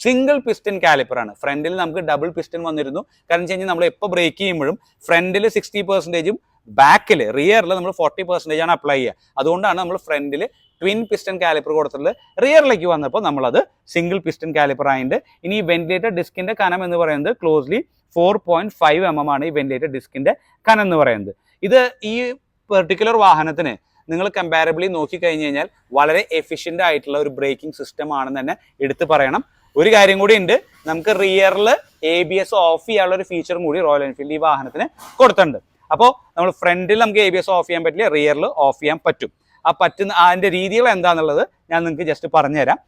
single piston caliper ആണ്. ഫ്രണ്ടിൽ നമുക്ക് ഡബിൾ പിസ്റ്റൺ വന്നിരുന്നു. കാരണം വെച്ച് കഴിഞ്ഞാൽ നമ്മൾ എപ്പോൾ ബ്രേക്ക് ചെയ്യുമ്പോഴും ഫ്രണ്ടിൽ 60%, ബാക്കിൽ റിയറിൽ നമ്മൾ 40% ആണ് അപ്ലൈ ചെയ്യുക. അതുകൊണ്ടാണ് നമ്മൾ ഫ്രണ്ടിൽ ട്വിൻ പിസ്റ്റൺ കാലിപ്പർ കൊടുത്തിട്ടുള്ളത്. റിയറിലേക്ക് വന്നപ്പോൾ നമ്മളത് സിംഗിൾ പിസ്റ്റൺ കാലിപ്പർ ആയിട്ട്. ഇനി ഈ വെന്റിലേറ്റഡ് ഡിസ്കിന്റെ കനം എന്ന് പറയുന്നത് ക്ലോസ്ലി 4.5 mm ആണ് ഈ വെന്റിലേറ്റഡ് ഡിസ്കിന്റെ കനം എന്ന് പറയുന്നത്. ഇത് ഈ പെർട്ടിക്കുലർ വാഹനത്തിന് നിങ്ങൾ കമ്പാരബിളി നോക്കിക്കഴിഞ്ഞ് കഴിഞ്ഞാൽ വളരെ എഫിഷ്യൻ്റ് ആയിട്ടുള്ള ഒരു ബ്രേക്കിംഗ് സിസ്റ്റം ആണെന്ന് തന്നെ എടുത്ത് പറയണം. ഒരു കാര്യം കൂടി ഉണ്ട്, നമുക്ക് റിയറിൽ ABS ഓഫ് ചെയ്യാനുള്ള ഒരു ഫീച്ചറും കൂടി റോയൽ എൻഫീൽഡ് ഈ വാഹനത്തിന് കൊടുത്തിട്ടുണ്ട്. അപ്പോൾ നമ്മൾ ഫ്രണ്ടിൽ നമുക്ക് ABS ഓഫ് ചെയ്യാൻ പറ്റില്ല, റിയറിൽ ഓഫ് ചെയ്യാൻ പറ്റും. ആ പറ്റുന്ന അതിൻ്റെ രീതികൾ എന്താണെന്നുള്ളത് ഞാൻ നിങ്ങൾക്ക് ജസ്റ്റ് പറഞ്ഞുതരാം.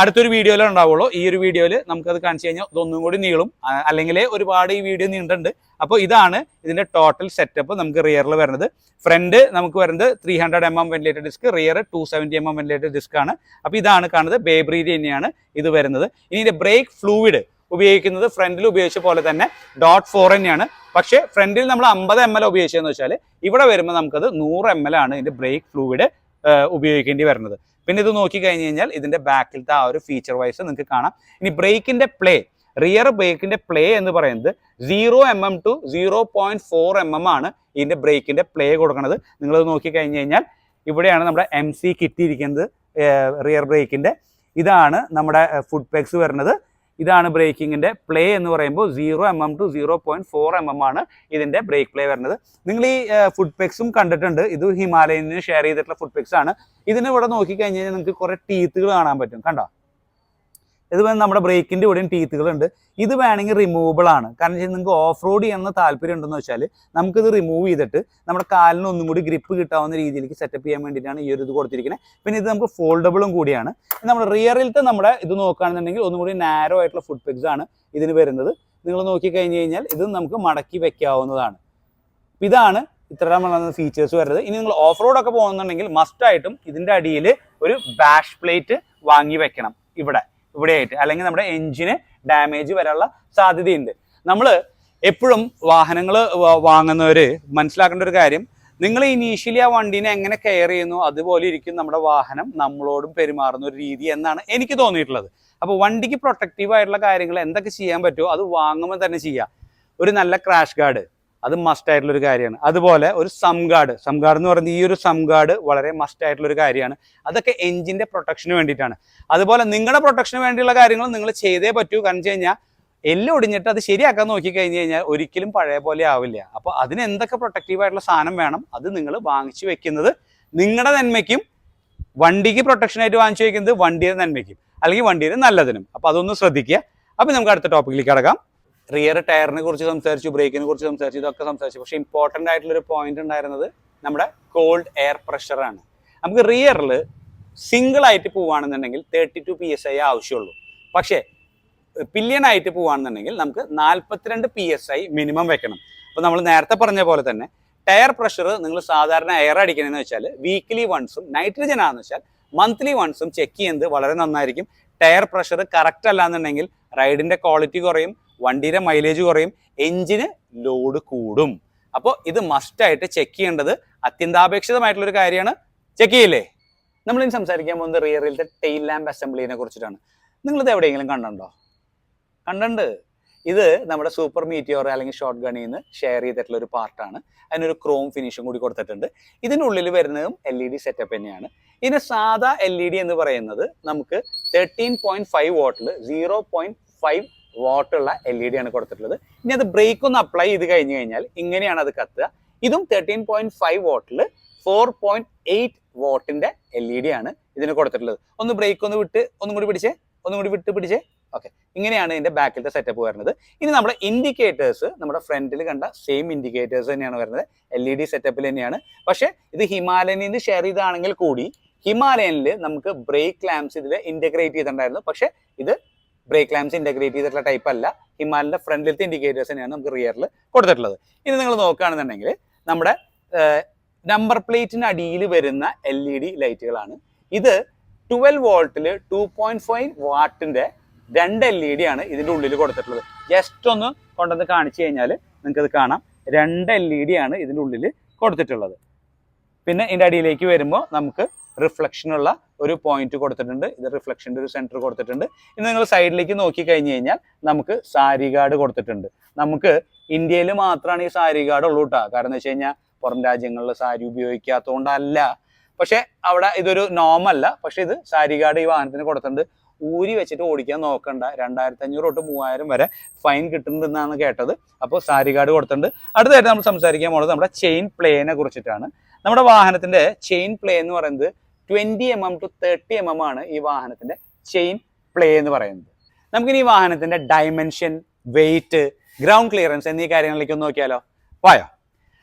അടുത്തൊരു വീഡിയോയിലേ ഉണ്ടാവുള്ളൂ. ഈ ഒരു വീഡിയോയിൽ നമുക്കത് കാണിച്ചു കഴിഞ്ഞാൽ ഇതൊന്നും കൂടി നീളും, അല്ലെങ്കിൽ ഒരുപാട് ഈ വീഡിയോ നീണ്ടുണ്ട്. അപ്പോൾ ഇതാണ് ഇതിൻ്റെ ടോട്ടൽ സെറ്റപ്പ് നമുക്ക് റിയറിൽ വരുന്നത്. ഫ്രണ്ട് നമുക്ക് വരുന്നത് 300 mm ventilated disc, rear 270 mm ventilated disc ആണ്. അപ്പോൾ ഇതാണ് കാണുന്നത്, ബേബ്രീതി തന്നെയാണ് ഇത് വരുന്നത്. ഇനി ഇതിൻ്റെ ബ്രേക്ക് ഫ്ലൂയിഡ് ഉപയോഗിക്കുന്നത് ഫ്രണ്ടിൽ ഉപയോഗിച്ച പോലെ തന്നെ .4 തന്നെയാണ്. പക്ഷേ ഫ്രണ്ടിൽ നമ്മൾ 50 ml ഉപയോഗിച്ചതെന്ന് വെച്ചാൽ ഇവിടെ വരുമ്പോൾ നമുക്കത് 100 ml ആണ് ഇതിൻ്റെ ബ്രേക്ക് ഫ്ലൂയിഡ് ഉപയോഗിക്കേണ്ടി വരുന്നത്. പിന്നെ ഇത് നോക്കി കഴിഞ്ഞ് കഴിഞ്ഞാൽ ഇതിൻ്റെ ബാക്കിലത്തെ ആ ഒരു ഫീച്ചർ വൈസ് നിങ്ങൾക്ക് കാണാം. ഇനി ബ്രേക്കിൻ്റെ പ്ലേ, റിയർ ബ്രേക്കിൻ്റെ പ്ലേ എന്ന് പറയുന്നത് 0 mm to 0.4 mm ആണ് ഇതിൻ്റെ ബ്രേക്കിൻ്റെ പ്ലേ കൊടുക്കുന്നത്. നിങ്ങളത് നോക്കി കഴിഞ്ഞ് കഴിഞ്ഞാൽ ഇവിടെയാണ് നമ്മുടെ MC കിട്ടിയിരിക്കുന്നത് റിയർ ബ്രേക്കിൻ്റെ. ഇതാണ് നമ്മുടെ ഫുഡ് പെഗ്സ് വരുന്നത്. ഇതാണ് ബ്രേക്കിങ്ങിൻ്റെ പ്ലേ എന്ന് പറയുമ്പോൾ 0 mm to 0.4 mm ആണ് ഇതിൻ്റെ ബ്രേക്ക് പ്ലേ വരുന്നത്. നിങ്ങൾ ഈ ഫുഡ് പെക്സും കണ്ടിട്ടുണ്ട്. ഇത് ഹിമാലയന് ഷെയർ ചെയ്തിട്ടുള്ള ഫുഡ് പെക്സ് ആണ്. ഇതിന് ഇവിടെ നോക്കിക്കഴിഞ്ഞ് കഴിഞ്ഞാൽ നിങ്ങൾക്ക് കുറേ ടീത്തുകൾ കാണാൻ പറ്റും. കണ്ടോ, ഇത് നമ്മുടെ ബ്രേക്കിൻ്റെ ഇവിടെയും ടീത്തുകളുണ്ട്. ഇത് വേണമെങ്കിൽ റിമൂവബിൾ ആണ്. കാരണം വെച്ചാൽ നിങ്ങൾക്ക് ഓഫ് റോഡ് ചെയ്യുന്ന താല്പര്യം ഉണ്ടെന്ന് വെച്ചാൽ നമുക്കിത് റിമൂവ് ചെയ്തിട്ട് നമ്മുടെ കാലിന് ഒന്നും കൂടി ഗ്രിപ്പ് കിട്ടാവുന്ന രീതിയിലേക്ക് സെറ്റപ്പ് ചെയ്യാൻ വേണ്ടിയിട്ടാണ് ഈ ഒരു ഇത് കൊടുത്തിരിക്കുന്നത്. പിന്നെ ഇത് നമുക്ക് ഫോൾഡബിളും കൂടിയാണ്. നമ്മുടെ റിയറിലത്തെ നമ്മുടെ ഇത് നോക്കുകയാണെന്നുണ്ടെങ്കിൽ ഒന്നും കൂടി നാരോ ആയിട്ടുള്ള ഫുഡ് പെഗ്സ് ആണ് ഇതിന് വരുന്നത്. നിങ്ങൾ നോക്കിക്കഴിഞ്ഞ് കഴിഞ്ഞാൽ ഇത് നമുക്ക് മടക്കി വെക്കാവുന്നതാണ്. ഇതാണ് ഇത്തരമുള്ള ഫീച്ചേഴ്സ് വരുന്നത്. ഇനി നിങ്ങൾ ഓഫ് റോഡൊക്കെ പോകുന്നുണ്ടെങ്കിൽ മസ്റ്റായിട്ടും ഇതിൻ്റെ അടിയിൽ ഒരു ബാഷ് പ്ലേറ്റ് വാങ്ങി വെക്കണം ഇവിടെയായിട്ട്, അല്ലെങ്കിൽ നമ്മുടെ എഞ്ചിന് ഡാമേജ് വരാനുള്ള സാധ്യതയുണ്ട്. നമ്മൾ എപ്പോഴും വാഹനങ്ങൾ വാങ്ങുന്നവർ മനസ്സിലാക്കേണ്ട ഒരു കാര്യം, നിങ്ങൾ ഇനീഷ്യലി ആ വണ്ടീനെ എങ്ങനെ കെയർ ചെയ്യുന്നു അതുപോലെ ഇരിക്കും നമ്മുടെ വാഹനം നമ്മളോടും പെരുമാറുന്ന ഒരു രീതി എന്നാണ് എനിക്ക് തോന്നിയിട്ടുള്ളത്. അപ്പോൾ വണ്ടിക്ക് പ്രൊട്ടക്റ്റീവ് ആയിട്ടുള്ള കാര്യങ്ങൾ എന്തൊക്കെ ചെയ്യാൻ പറ്റുമോ അത് വാങ്ങുമ്പോൾ തന്നെ ചെയ്യുക. ഒരു നല്ല ക്രാഷ് ഗാർഡ് അത് മസ്റ്റ് ആയിട്ടുള്ള ഒരു കാര്യമാണ്. അതുപോലെ ഒരു സം ഗാർഡ് എന്ന് പറയുന്നത് ഈ ഒരു സം ഗാർഡ് വളരെ മസ്റ്റ് ആയിട്ടുള്ള ഒരു കാര്യമാണ്. അതൊക്കെ എഞ്ചിന്റെ പ്രൊട്ടക്ഷന് വേണ്ടിയിട്ടാണ്. അതുപോലെ നിങ്ങളുടെ പ്രൊട്ടക്ഷന് വേണ്ടിയുള്ള കാര്യങ്ങൾ നിങ്ങൾ ചെയ്തേ പറ്റൂ. കാരണം വെച്ച് കഴിഞ്ഞാൽ എല്ലാം ഒടിഞ്ഞിട്ട് അത് ശരിയാക്കാൻ നോക്കി കഴിഞ്ഞ് കഴിഞ്ഞാൽ ഒരിക്കലും പഴയ പോലെ ആവില്ല. അപ്പോൾ അതിന് എന്തൊക്കെ പ്രൊട്ടക്റ്റീവ് ആയിട്ടുള്ള സാധനം വേണം അത് നിങ്ങൾ വാങ്ങിച്ചു വെക്കുന്നത് നിങ്ങളുടെ നന്മയ്ക്കും, വണ്ടിക്ക് പ്രൊട്ടക്ഷനായിട്ട് വാങ്ങിച്ചു വെക്കുന്നത് വണ്ടിയുടെ നന്മയ്ക്കും അല്ലെങ്കിൽ വണ്ടിയുടെ നല്ലതിനും. അപ്പോൾ അതൊന്ന് ശ്രദ്ധിക്കുക. അപ്പോൾ നമുക്ക് അടുത്ത ടോപ്പിക്കിലേക്ക് കടക്കാം. റിയർ ടയറിനെ കുറിച്ച് സംസാരിച്ചു, ബ്രേക്കിനെ കുറിച്ച് സംസാരിച്ചു, ഇതൊക്കെ സംസാരിച്ചു. പക്ഷേ ഇമ്പോർട്ടൻ്റ് ആയിട്ടുള്ളൊരു പോയിന്റ് ഉണ്ടായിരുന്നത് നമ്മുടെ കോൾഡ് എയർ പ്രഷറാണ്. നമുക്ക് റിയറിൽ സിംഗിൾ ആയിട്ട് പോവുകയാണെന്നുണ്ടെങ്കിൽ 32 PSI ആവശ്യമുള്ളൂ. പക്ഷേ പില്യൺ ആയിട്ട് പോവുകയാണെന്നുണ്ടെങ്കിൽ നമുക്ക് 42 PSI മിനിമം വെക്കണം. അപ്പോൾ നമ്മൾ നേരത്തെ പറഞ്ഞ പോലെ തന്നെ ടയർ പ്രഷർ നിങ്ങൾ സാധാരണ എയർ അടിക്കണമെന്ന് വെച്ചാൽ വീക്ക്ലി വൺസും, നൈട്രജൻ ആണെന്ന് വെച്ചാൽ മന്ത്ലി വൺസും ചെക്ക് ചെയ്യുന്നത് വളരെ നന്നായിരിക്കും. ടയർ പ്രഷർ കറക്റ്റ് അല്ലാന്നുണ്ടെങ്കിൽ റൈഡിൻ്റെ ക്വാളിറ്റി കുറയും, വണ്ടിയുടെ മൈലേജ് കുറയും, എഞ്ചിന് ലോഡ് കൂടും. അപ്പോൾ ഇത് മസ്റ്റായിട്ട് ചെക്ക് ചെയ്യേണ്ടത് അത്യന്താപേക്ഷിതമായിട്ടുള്ളൊരു കാര്യമാണ്. ചെക്ക് ചെയ്യില്ലേ? നമ്മളിനി സംസാരിക്കാൻ പോകുന്നത് റിയറിലത്തെ ടെയിൽ ലാമ്പ് അസംബ്ലിനെ കുറിച്ചിട്ടാണ്. നിങ്ങളിത് എവിടെയെങ്കിലും കണ്ടുണ്ടോ? കണ്ടുണ്ട്. ഇത് നമ്മുടെ സൂപ്പർ മീറ്റിയോർ അല്ലെങ്കിൽ ഷോർട്ട് ഗണിൽ നിന്ന് ഷെയർ ചെയ്തിട്ടുള്ള ഒരു പാർട്ടാണ്. അതിനൊരു ക്രോം ഫിനിഷും കൂടി കൊടുത്തിട്ടുണ്ട്. ഇതിനുള്ളിൽ വരുന്നതും LED സെറ്റപ്പ് തന്നെയാണ്. ഇതിന് സാധാ LED എന്ന് പറയുന്നത് നമുക്ക് 13.5 വാട്ടിൽ 0.5 വാട്ടുള്ള LED ആണ് കൊടുത്തിട്ടുള്ളത്. ഇനി അത് ബ്രേക്ക് ഒന്ന് അപ്ലൈ ചെയ്ത് കഴിഞ്ഞ് കഴിഞ്ഞാൽ ഇങ്ങനെയാണ് അത് കത്തുക. ഇതും 13.5 വാട്ടിൽ 4.8 വാട്ടിന്റെ LED ആണ് ഇതിന് കൊടുത്തിട്ടുള്ളത്. ഒന്ന് ബ്രേക്ക് ഒന്ന് വിട്ട് ഒന്നും കൂടി പിടിച്ചേ. ഓക്കെ, ഇങ്ങനെയാണ് ഇതിന്റെ ബാക്കിലത്തെ സെറ്റപ്പ് വരുന്നത്. ഇനി നമ്മുടെ ഇൻഡിക്കേറ്റേഴ്സ് നമ്മുടെ ഫ്രണ്ടിൽ കണ്ട സെയിം ഇൻഡിക്കേറ്റേഴ്സ് തന്നെയാണ് വരുന്നത്. LED സെറ്റപ്പിൽ തന്നെയാണ്. പക്ഷേ ഇത് ഹിമാലയനിൽ നിന്ന് ഷെയർ ചെയ്താണെങ്കിൽ കൂടി ഹിമാലയനിൽ നമുക്ക് ബ്രേക്ക് ലാംപ്സ് ഇതിൽ ഇന്റഗ്രേറ്റ് ചെയ്തിട്ടുണ്ടായിരുന്നു. പക്ഷേ ഇത് ബ്രേക്ക് ലാംപ്സ് ഇന്റഗ്രേറ്റ് ചെയ്തിട്ടുള്ള ടൈപ്പ് അല്ല. ഹിമാലയന്റെ ഫ്രണ്ടിലത്തെ ഇൻഡിക്കേറ്റേഴ്സ് തന്നെയാണ് നമുക്ക് റിയറിൽ കൊടുത്തിട്ടുള്ളത്. ഇനി നിങ്ങൾ നോക്കുകയാണെന്നുണ്ടെങ്കിൽ നമ്മുടെ നമ്പർ പ്ലേറ്റിന് അടിയിൽ വരുന്ന LED ലൈറ്റുകളാണ്. ഇത് 12 വോൾട്ടിൽ 2.5 വാട്ടിന്റെ 2 LED ആണ് ഇതിന്റെ ഉള്ളിൽ കൊടുത്തിട്ടുള്ളത്. ജസ്റ്റ് ഒന്ന് കൊണ്ടുവന്ന് കാണിച്ചു കഴിഞ്ഞാൽ നിങ്ങൾക്കത് കാണാം. 2 LED ആണ് ഇതിന്റെ ഉള്ളിൽ കൊടുത്തിട്ടുള്ളത്. പിന്നെ ഇതിന്റെ അടിയിലേക്ക് വരുമ്പോൾ നമുക്ക് റിഫ്ലക്ഷനുള്ള ഒരു പോയിന്റ് കൊടുത്തിട്ടുണ്ട്. ഇത് റിഫ്ലക്ഷൻ്റെ ഒരു സെന്റർ കൊടുത്തിട്ടുണ്ട്. ഇനി നിങ്ങൾ സൈഡിലേക്ക് നോക്കി കഴിഞ്ഞ് കഴിഞ്ഞാൽ നമുക്ക് സാരി ഗാർഡ് കൊടുത്തിട്ടുണ്ട്. നമുക്ക് ഇന്ത്യയിൽ മാത്രമാണ് ഈ സാരി ഗാർഡ് ഉള്ളൂ കേട്ടോ. കാരണം എന്ന് വെച്ച് കഴിഞ്ഞാൽ പുറം രാജ്യങ്ങളിൽ സാരി ഉപയോഗിക്കാത്തതുകൊണ്ടല്ല. പക്ഷെ അവിടെ ഇതൊരു നോമല്ല. പക്ഷെ ഇത് സാരി ഗാർഡ് ഈ വാഹനത്തിന് കൊടുത്തിട്ടുണ്ട്. ഊരി വെച്ചിട്ട് ഓടിക്കാൻ നോക്കണ്ട. 2500 തൊട്ട് 3000 വരെ ഫൈൻ കിട്ടുന്നുണ്ടെന്നാണ് കേട്ടത്. അപ്പോൾ സാരി ഗാർഡ് കൊടുത്തിട്ടുണ്ട്. അടുത്തായിട്ട് നമ്മൾ സംസാരിക്കാൻ പോകുന്നത് നമ്മുടെ ചെയിൻ പ്ലേനെ കുറിച്ചിട്ടാണ്. നമ്മുടെ വാഹനത്തിന്റെ ചെയിൻ പ്ലേ എന്ന് പറയുന്നത് 20 mm to 30 mm ആണ് ഈ വാഹനത്തിന്റെ ചെയിൻ പ്ലേ എന്ന് പറയുന്നത്. നമുക്കിനി ഈ വാഹനത്തിന്റെ ഡയമെൻഷൻ, വെയിറ്റ്, ഗ്രൗണ്ട് ക്ലിയറൻസ് എന്നീ കാര്യങ്ങളിലേക്ക് ഒന്ന് നോക്കിയാലോ. വായോ.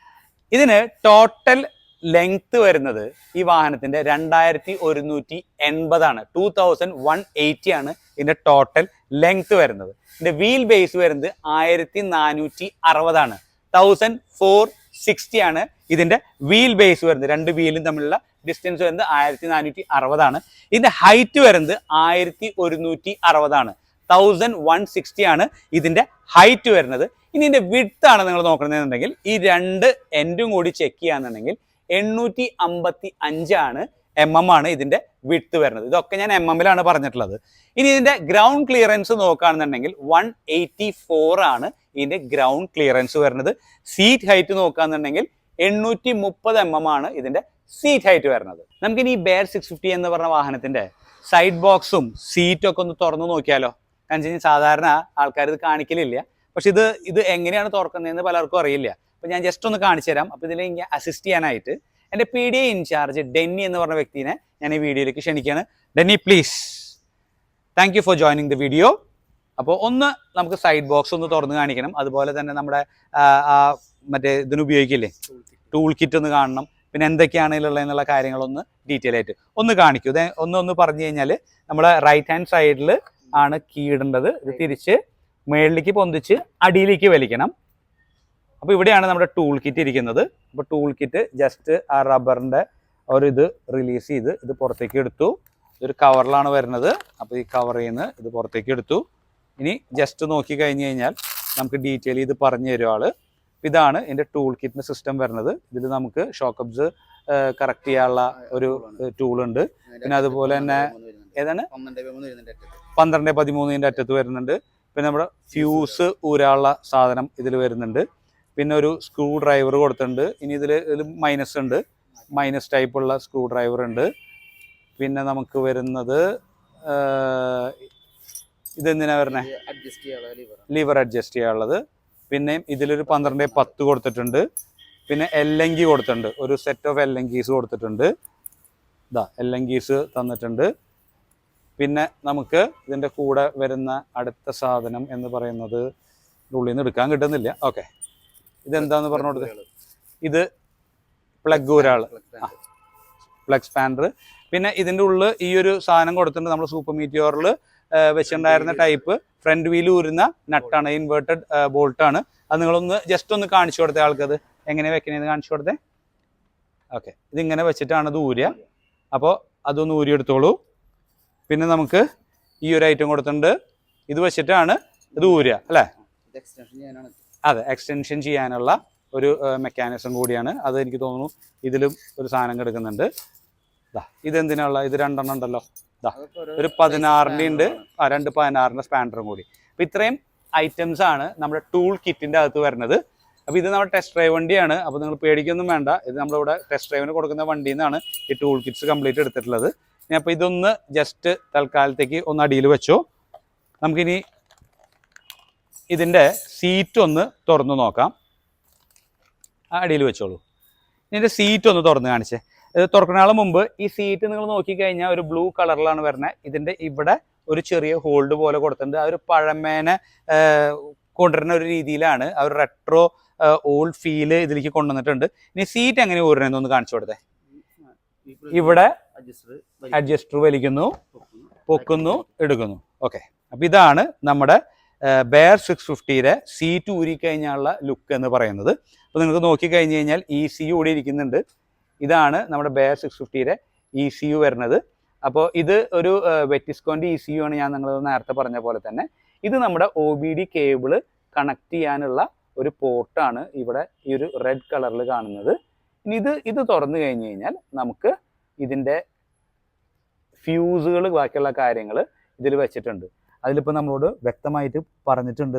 ഇതിന് ടോട്ടൽ ലെങ്ത് വരുന്നത് ഈ വാഹനത്തിന്റെ 2180 ആണ്. 2180 ആണ് ഇതിന്റെ ടോട്ടൽ ലെങ്ത് വരുന്നത്. ഇതിന്റെ വീൽ ബേസ് വരുന്നത് 1460 ആണ്. 1460 ആണ് ഇതിന്റെ വീൽ ബേസ് വരുന്നത്. രണ്ട് വീലും തമ്മിലുള്ള ഡിസ്റ്റൻസ് വരുന്നത് 1460 ആണ്. ഇതിന്റെ ഹൈറ്റ് വരുന്നത് 1160 ആണ്. 1160 ആണ് ഇതിന്റെ ഹൈറ്റ് വരുന്നത്. ഇനി ഇതിന്റെ വിഡ്ത്ത് ആണ് നിങ്ങൾ നോക്കണമെന്നുണ്ടെങ്കിൽ ഈ രണ്ട് എൻഡും കൂടി ചെക്ക് ചെയ്യാന്നുണ്ടെങ്കിൽ 855 ആണ് ആണ് ഇതിന്റെ വിഡ്ത്ത് വരുന്നത്. ഇതൊക്കെ ഞാൻ ലാണ് പറഞ്ഞിട്ടുള്ളത്. ഇനി ഇതിന്റെ ഗ്രൗണ്ട് ക്ലിയറൻസ് നോക്കുകയാണെന്നുണ്ടെങ്കിൽ 184 ആണ് ഇതിന്റെ ഗ്രൗണ്ട് ക്ലിയറൻസ് വരുന്നത്. സീറ്റ് ഹൈറ്റ് നോക്കുകയാണെന്നുണ്ടെങ്കിൽ 830 ആണ് ഇതിന്റെ സീറ്റ് ഹൈറ്റ് വരുന്നത്. നമുക്കിനി ഈ ബെയർ 650 എന്ന് പറഞ്ഞ വാഹനത്തിന്റെ സൈഡ് ബോക്സും സീറ്റും ഒക്കെ ഒന്ന് തുറന്നു നോക്കിയാലോ. കാരണം വെച്ചാൽ സാധാരണ ആൾക്കാർ ഇത് കാണിക്കലില്ല. പക്ഷെ ഇത് എങ്ങനെയാണ് തുറക്കുന്നതെന്ന് പലർക്കും അറിയില്ല. അപ്പോൾ ഞാൻ ജസ്റ്റ് ഒന്ന് കാണിച്ചു തരാം. അപ്പോൾ ഇതിൽ എനിക്ക് അസിസ്റ്റ് ചെയ്യാനായിട്ട് എൻ്റെ PDA ഇൻചാർജ് ഡെന്നി എന്ന് പറഞ്ഞ വ്യക്തിനെ ഞാൻ ഈ വീഡിയോയിലേക്ക് ക്ഷണിക്കുകയാണ്. Denny please, thank you for joining the video. അപ്പോൾ ഒന്ന് നമുക്ക് സൈഡ് ബോക്സ് ഒന്ന് തുറന്ന് കാണിക്കണം. അതുപോലെ തന്നെ നമ്മുടെ മറ്റേ ഇതിന് ഉപയോഗിക്കില്ലേ ടൂൾ കിറ്റ് ഒന്ന് കാണണം. പിന്നെ എന്തൊക്കെയാണ് ഇതിലുള്ളതെന്നുള്ള കാര്യങ്ങളൊന്ന് ഡീറ്റെയിൽ ആയിട്ട് ഒന്ന് കാണിക്കൂ. ഒന്ന് പറഞ്ഞു കഴിഞ്ഞാൽ നമ്മുടെ റൈറ്റ് ഹാൻഡ് സൈഡിൽ ആണ് കീ ഇടേണ്ടത്. ഇത് തിരിച്ച് മേളിലേക്ക് പൊന്തിച്ച് അടിയിലേക്ക് വലിക്കണം. അപ്പോൾ ഇവിടെയാണ് നമ്മുടെ ടൂൾ കിറ്റ് ഇരിക്കുന്നത്. അപ്പോൾ ടൂൾ കിറ്റ് ജസ്റ്റ് ആ റബ്ബറിൻ്റെ ഒരു ഇത് റിലീസ് ചെയ്ത് ഇത് പുറത്തേക്ക് എടുത്തു. ഇതൊരു കവറിലാണ് വരുന്നത്. അപ്പോൾ ഈ കവറിൽ നിന്ന് ഇത് പുറത്തേക്ക് എടുത്തു. ഇനി ജസ്റ്റ് നോക്കി കഴിഞ്ഞ് കഴിഞ്ഞാൽ നമുക്ക് ഡീറ്റെയിൽ ഇത് പറഞ്ഞു തരും ആള്. ഇതാണ് ഇതിൻ്റെ ടൂൾ കിറ്റിൻ്റെ സിസ്റ്റം വരുന്നത്. ഇതിൽ നമുക്ക് ഷോക്ക് അബ്സ് കറക്റ്റ് ചെയ്യാനുള്ള ഒരു ടൂൾ ഉണ്ട്. പിന്നെ അതുപോലെ തന്നെ ഏതാണ് 12-13 അറ്റത്ത് വരുന്നുണ്ട്. പിന്നെ നമ്മുടെ ഫ്യൂസ് ഊരാനുള്ള സാധനം ഇതിൽ വരുന്നുണ്ട്. പിന്നെ ഒരു സ്ക്രൂ ഡ്രൈവർ കൊടുത്തിട്ടുണ്ട്. ഇനി ഇതിൽ മൈനസ് ഉണ്ട്, മൈനസ് ടൈപ്പുള്ള സ്ക്രൂ ഡ്രൈവർ ഉണ്ട്. പിന്നെ നമുക്ക് വരുന്നത് ഇതെന്തിനാ വരുന്നത്, ലിവർ അഡ്ജസ്റ്റ് ചെയ്യാനുള്ളത്. പിന്നെ ഇതിലൊരു 12-10 കൊടുത്തിട്ടുണ്ട്. പിന്നെ എല്ലങ്കി കൊടുത്തിട്ടുണ്ട്, ഒരു സെറ്റ് ഓഫ് എല്ലങ്കീസ് കൊടുത്തിട്ടുണ്ട്. ഇതാ എല്ലങ്കീസ് തന്നിട്ടുണ്ട്. പിന്നെ നമുക്ക് ഇതിൻ്റെ കൂടെ വരുന്ന അടുത്ത സാധനം എന്ന് പറയുന്നത് ഉള്ളിൽ നിന്ന് എടുക്കാൻ കിട്ടുന്നില്ല. ഓക്കെ, ഇതെന്താന്ന് പറഞ്ഞു കൊടുത്തത്, ഇത് പ്ലഗ് ഒരാൾ പ്ലഗ് സ്പാനർ. പിന്നെ ഇതിൻ്റെ ഉള്ളിൽ ഈ ഒരു സാധനം കൊടുത്തിട്ടുണ്ട്. നമ്മൾ സൂപ്പർ മീറ്റിയോറിൽ വെച്ചിട്ടുണ്ടായിരുന്ന ടൈപ്പ് ഫ്രണ്ട് വീൽ ഊരുന്ന നട്ടാണ്, ഇൻവേർട്ടഡ് ബോൾട്ടാണ്. അത് നിങ്ങളൊന്ന് ജസ്റ്റ് ഒന്ന് കാണിച്ചു കൊടുത്തേ ആൾക്കത് എങ്ങനെ വെക്കണേന്ന് കാണിച്ചു കൊടുത്തേ. ഓക്കെ, ഇതിങ്ങനെ വെച്ചിട്ടാണ് ഇത് ഊരുക. അപ്പോൾ അതൊന്ന് ഊരിയെടുത്തോളൂ. പിന്നെ നമുക്ക് ഈ ഒരു ഐറ്റം കൊടുത്തിട്ടുണ്ട്, ഇത് വെച്ചിട്ടാണ് ഇത് ഊരുക അല്ലേ. അതെ, എക്സ്റ്റൻഷൻ ചെയ്യാനുള്ള ഒരു മെക്കാനിസം കൂടിയാണ് അത്. എനിക്ക് തോന്നുന്നു ഇതിലും ഒരു സാധനം കിടക്കുന്നുണ്ട്. ഇതെന്തിനുള്ള, ഇത് 2 എണ്ണം ഉണ്ടല്ലോ. ഒരു 16-ൻ്റെ ഉണ്ട്, 2 16-ൻ്റെ സ്പാനറും കൂടി. അപ്പം ഇത്രയും ഐറ്റംസ് ആണ് നമ്മുടെ ടൂൾ കിറ്റിൻ്റെ അകത്ത് വരുന്നത്. അപ്പോൾ ഇത് നമ്മുടെ ടെസ്റ്റ് ഡ്രൈവ് വണ്ടിയാണ്. അപ്പോൾ നിങ്ങൾ പേടിക്കൊന്നും വേണ്ട, ഇത് നമ്മളിവിടെ ടെസ്റ്റ് ഡ്രൈവിന് കൊടുക്കുന്ന വണ്ടിയിൽ നിന്നാണ് ഈ ടൂൾ കിറ്റ്സ് കംപ്ലീറ്റ് എടുത്തിട്ടുള്ളത്. ഇനി അപ്പോൾ ഇതൊന്ന് ജസ്റ്റ് തൽക്കാലത്തേക്ക് ഒന്ന് അടിയിൽ വെച്ചോ. നമുക്കിനി ഇതിൻ്റെ സീറ്റ് ഒന്ന് തുറന്ന് നോക്കാം. അടിയിൽ വെച്ചോളൂ. ഇതിൻ്റെ സീറ്റ് ഒന്ന് തുറന്ന് കാണിച്ചേ. ഇത് തുറക്കുന്നതിന് മുമ്പ് ഈ സീറ്റ് നിങ്ങൾ നോക്കിക്കഴിഞ്ഞാൽ ഒരു ബ്ലൂ കളറിലാണ് വരുന്നത്. ഇതിൻ്റെ ഇവിടെ ഒരു ചെറിയ ഹോൾഡ് പോലെ കൊടുത്തിട്ടുണ്ട്. ആ ഒരു പഴമേനെ കൊണ്ടുവരുന്ന ഒരു രീതിയിലാണ്, ആ ഒരു റെട്രോ ഓൾഡ് ഫീല് ഇതിലേക്ക് കൊണ്ടുവന്നിട്ടുണ്ട്. ഇനി സീറ്റ് എങ്ങനെ ഊരണേന്നൊന്ന് കാണിച്ചു കൊടുത്തേ. ഇവിടെ അഡ്ജസ്റ്റർ വലിക്കുന്നു, പൊക്കുന്നു, എടുക്കുന്നു. ഓക്കെ, അപ്പം ഇതാണ് നമ്മുടെ ബെയർ 650-യുടെ സീറ്റ് ഊരിക്കഴിഞ്ഞാലുള്ള ലുക്ക് എന്ന് പറയുന്നത്. അപ്പോൾ നിങ്ങൾക്ക് നോക്കിക്കഴിഞ്ഞ് കഴിഞ്ഞാൽ ECU കൂടി ഇരിക്കുന്നുണ്ട്. ഇതാണ് നമ്മുടെ ബെയർ 650-യുടെ ECU വരുന്നത്. അപ്പോൾ ഇത് ഒരു വെറ്റിസ്കോൻ്റെ ECU ആണ്, ഞാൻ നിങ്ങൾ നേരത്തെ പറഞ്ഞ പോലെ തന്നെ. ഇത് നമ്മുടെ OBD കേബിള് കണക്ട് ചെയ്യാനുള്ള ഒരു പോർട്ടാണ് ഇവിടെ ഈ ഒരു റെഡ് കളറിൽ കാണുന്നത്. ഇനി ഇത് തുറന്നു കഴിഞ്ഞ് കഴിഞ്ഞാൽ നമുക്ക് ഇതിൻ്റെ ഫ്യൂസുകൾ ബാക്കിയുള്ള കാര്യങ്ങൾ ഇതിൽ വെച്ചിട്ടുണ്ട്. അതിലിപ്പോൾ നമ്മളോട് വ്യക്തമായിട്ട് പറഞ്ഞിട്ടുണ്ട്.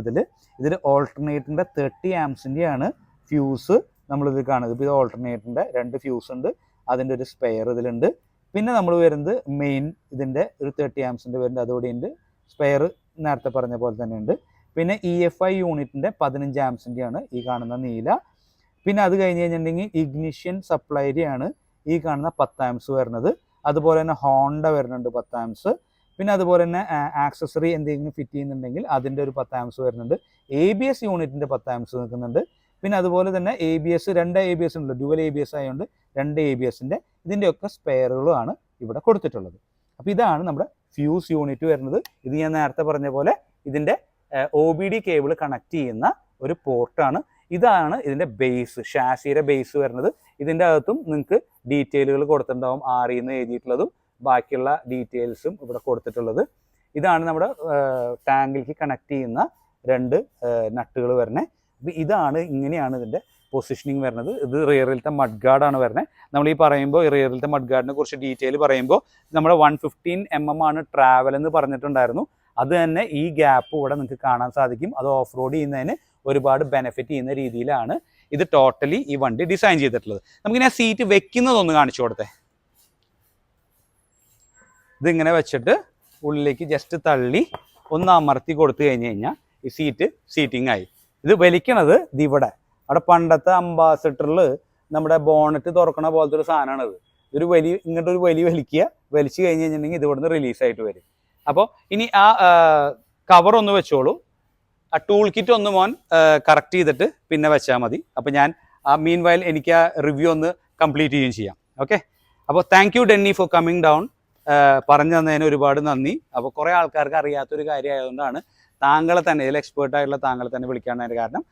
ഇതിൽ ഓൾട്ടർനേറ്ററിൻ്റെ 30 ആംസിൻ്റെയാണ് ഫ്യൂസ് നമ്മളിത് കാണുന്നത്. ഇപ്പോൾ ഇത് ഓൾട്ടർനേറ്ററിൻ്റെ 2 ഫ്യൂസ് ഉണ്ട്, അതിൻ്റെ ഒരു സ്പെയർ ഇതിലുണ്ട്. പിന്നെ നമ്മൾ വരുന്നത് മെയിൻ ഇതിൻ്റെ ഒരു 30 ആംസിൻ്റെ വരുന്നുണ്ട്, അതുകൂടി ഉണ്ട്. സ്പെയർ നേരത്തെ പറഞ്ഞ പോലെ തന്നെ ഉണ്ട്. പിന്നെ EFI യൂണിറ്റിൻ്റെ 15 ആംസിൻ്റെയാണ് ഈ കാണുന്ന നീല. പിന്നെ അത് കഴിഞ്ഞ് കഴിഞ്ഞിട്ടുണ്ടെങ്കിൽ ഇഗ്നിഷൻ സപ്ലൈരിയാണ് ഈ കാണുന്ന 10 ആംസ് വരുന്നത്. അതുപോലെ തന്നെ ഹോണ്ട വരുന്നുണ്ട് 10 ആംസ്. പിന്നെ അതുപോലെ തന്നെ ആക്സസറി എന്തെങ്കിലും ഫിറ്റ് ചെയ്യുന്നുണ്ടെങ്കിൽ അതിൻ്റെ ഒരു 10 ആംസ് വരുന്നുണ്ട്. ABS യൂണിറ്റിൻ്റെ 10 ആംസ് നിൽക്കുന്നുണ്ട്. പിന്നെ അതുപോലെ തന്നെ ABS 2 ABS ഉണ്ട്, ഡ്യുവൽ ABS ആയതുകൊണ്ട് 2 ABSൻ്റെ ഇതിൻ്റെയൊക്കെ സ്പെയറുകളുമാണ് ഇവിടെ കൊടുത്തിട്ടുള്ളത്. അപ്പോൾ ഇതാണ് നമ്മുടെ ഫ്യൂസ് യൂണിറ്റ് വരുന്നത്. ഇത് ഞാൻ നേരത്തെ പറഞ്ഞ പോലെ ഇതിൻ്റെ OBD കേബിൾ കണക്ട് ചെയ്യുന്ന ഒരു പോർട്ടാണ്. ഇതാണ് ഇതിൻ്റെ ബേസ്, ഷാസിയുടെ ബേസ് വരുന്നത്. ഇതിൻ്റെ അകത്തും നിങ്ങൾക്ക് ഡീറ്റെയിലുകൾ കൊടുത്തിട്ടുണ്ടാവും, REന്ന് എഴുതിയിട്ടുള്ളതും ബാക്കിയുള്ള ഡീറ്റെയിൽസും ഇവിടെ കൊടുത്തിട്ടുള്ളത്. ഇതാണ് നമ്മുടെ ടാങ്കിലേക്ക് കണക്ട് ചെയ്യുന്ന 2 നട്ടുകൾ വരുന്നത്. അപ്പോൾ ഇതാണ്, ഇങ്ങനെയാണ് ഇതിൻ്റെ പൊസിഷനിങ് വരുന്നത്. ഇത് റിയറിലത്തെ മഡ് ഗാർഡാണ് വരുന്നത്. നമ്മൾ ഈ പറയുമ്പോൾ ഈ റിയറിലത്തെ മഡ് ഗാർഡിനെ കുറിച്ച് ഡീറ്റെയിൽ പറയുമ്പോൾ നമ്മുടെ 115 mm ആണ് ട്രാവൽ എന്ന് പറഞ്ഞിട്ടുണ്ടായിരുന്നു. അത് തന്നെ ഈ ഗ്യാപ്പ് ഇവിടെ നിങ്ങൾക്ക് കാണാൻ സാധിക്കും. അത് ഓഫ് റോഡ് ചെയ്യുന്നതിന് ഒരുപാട് ബെനിഫിറ്റ് ചെയ്യുന്ന രീതിയിലാണ് ഇത് ടോട്ടലി ഈ വണ്ടി ഡിസൈൻ ചെയ്തിട്ടുള്ളത്. നമുക്കിനി ആ സീറ്റ് വെക്കുന്നതൊന്ന് കാണിച്ചു കൊടുത്തേ. ഇതിങ്ങനെ വെച്ചിട്ട് ഉള്ളിലേക്ക് ജസ്റ്റ് തള്ളി ഒന്ന് അമർത്തി കൊടുത്തു കഴിഞ്ഞ് കഴിഞ്ഞാൽ ഈ സീറ്റിംഗ് ആയി. ഇത് വലിക്കണത് ഇവിടെ, അവിടെ പണ്ടത്തെ അംബാസഡറിൽ നമ്മുടെ ബോണറ്റ് തുറക്കണ പോലത്തെ ഒരു സാധനമാണിത്. ഇതൊരു ഇങ്ങോട്ടൊരു വലിക്കുക, വലിച്ചു കഴിഞ്ഞ് കഴിഞ്ഞിട്ടുണ്ടെങ്കിൽ ഇത് ഇവിടുന്ന് റിലീസായിട്ട് വരും. അപ്പോൾ ഇനി ആ കവർ ഒന്ന് വെച്ചോളൂ. ആ ടൂൾ കിറ്റ് ഒന്ന് മോൻ കറക്റ്റ് ചെയ്തിട്ട് പിന്നെ വെച്ചാൽ മതി. അപ്പോൾ ഞാൻ മീൻ വയൽ എനിക്ക് ആ റിവ്യൂ ഒന്ന് കംപ്ലീറ്റ് ചെയ്യുകയും ചെയ്യാം. ഓക്കെ, അപ്പോൾ thank you Denny for coming down. പറഞ്ഞു തന്നതിന് ഒരുപാട് നന്ദി. അപ്പോൾ കുറേ ആൾക്കാർക്ക് അറിയാത്തൊരു കാര്യമായതുകൊണ്ടാണ് താങ്കളെ തന്നെ, ഇതിൽ എക്സ്പേർട്ട് ആയിട്ടുള്ള താങ്കളെ തന്നെ വിളിക്കാനതിൻ്റെ കാരണം.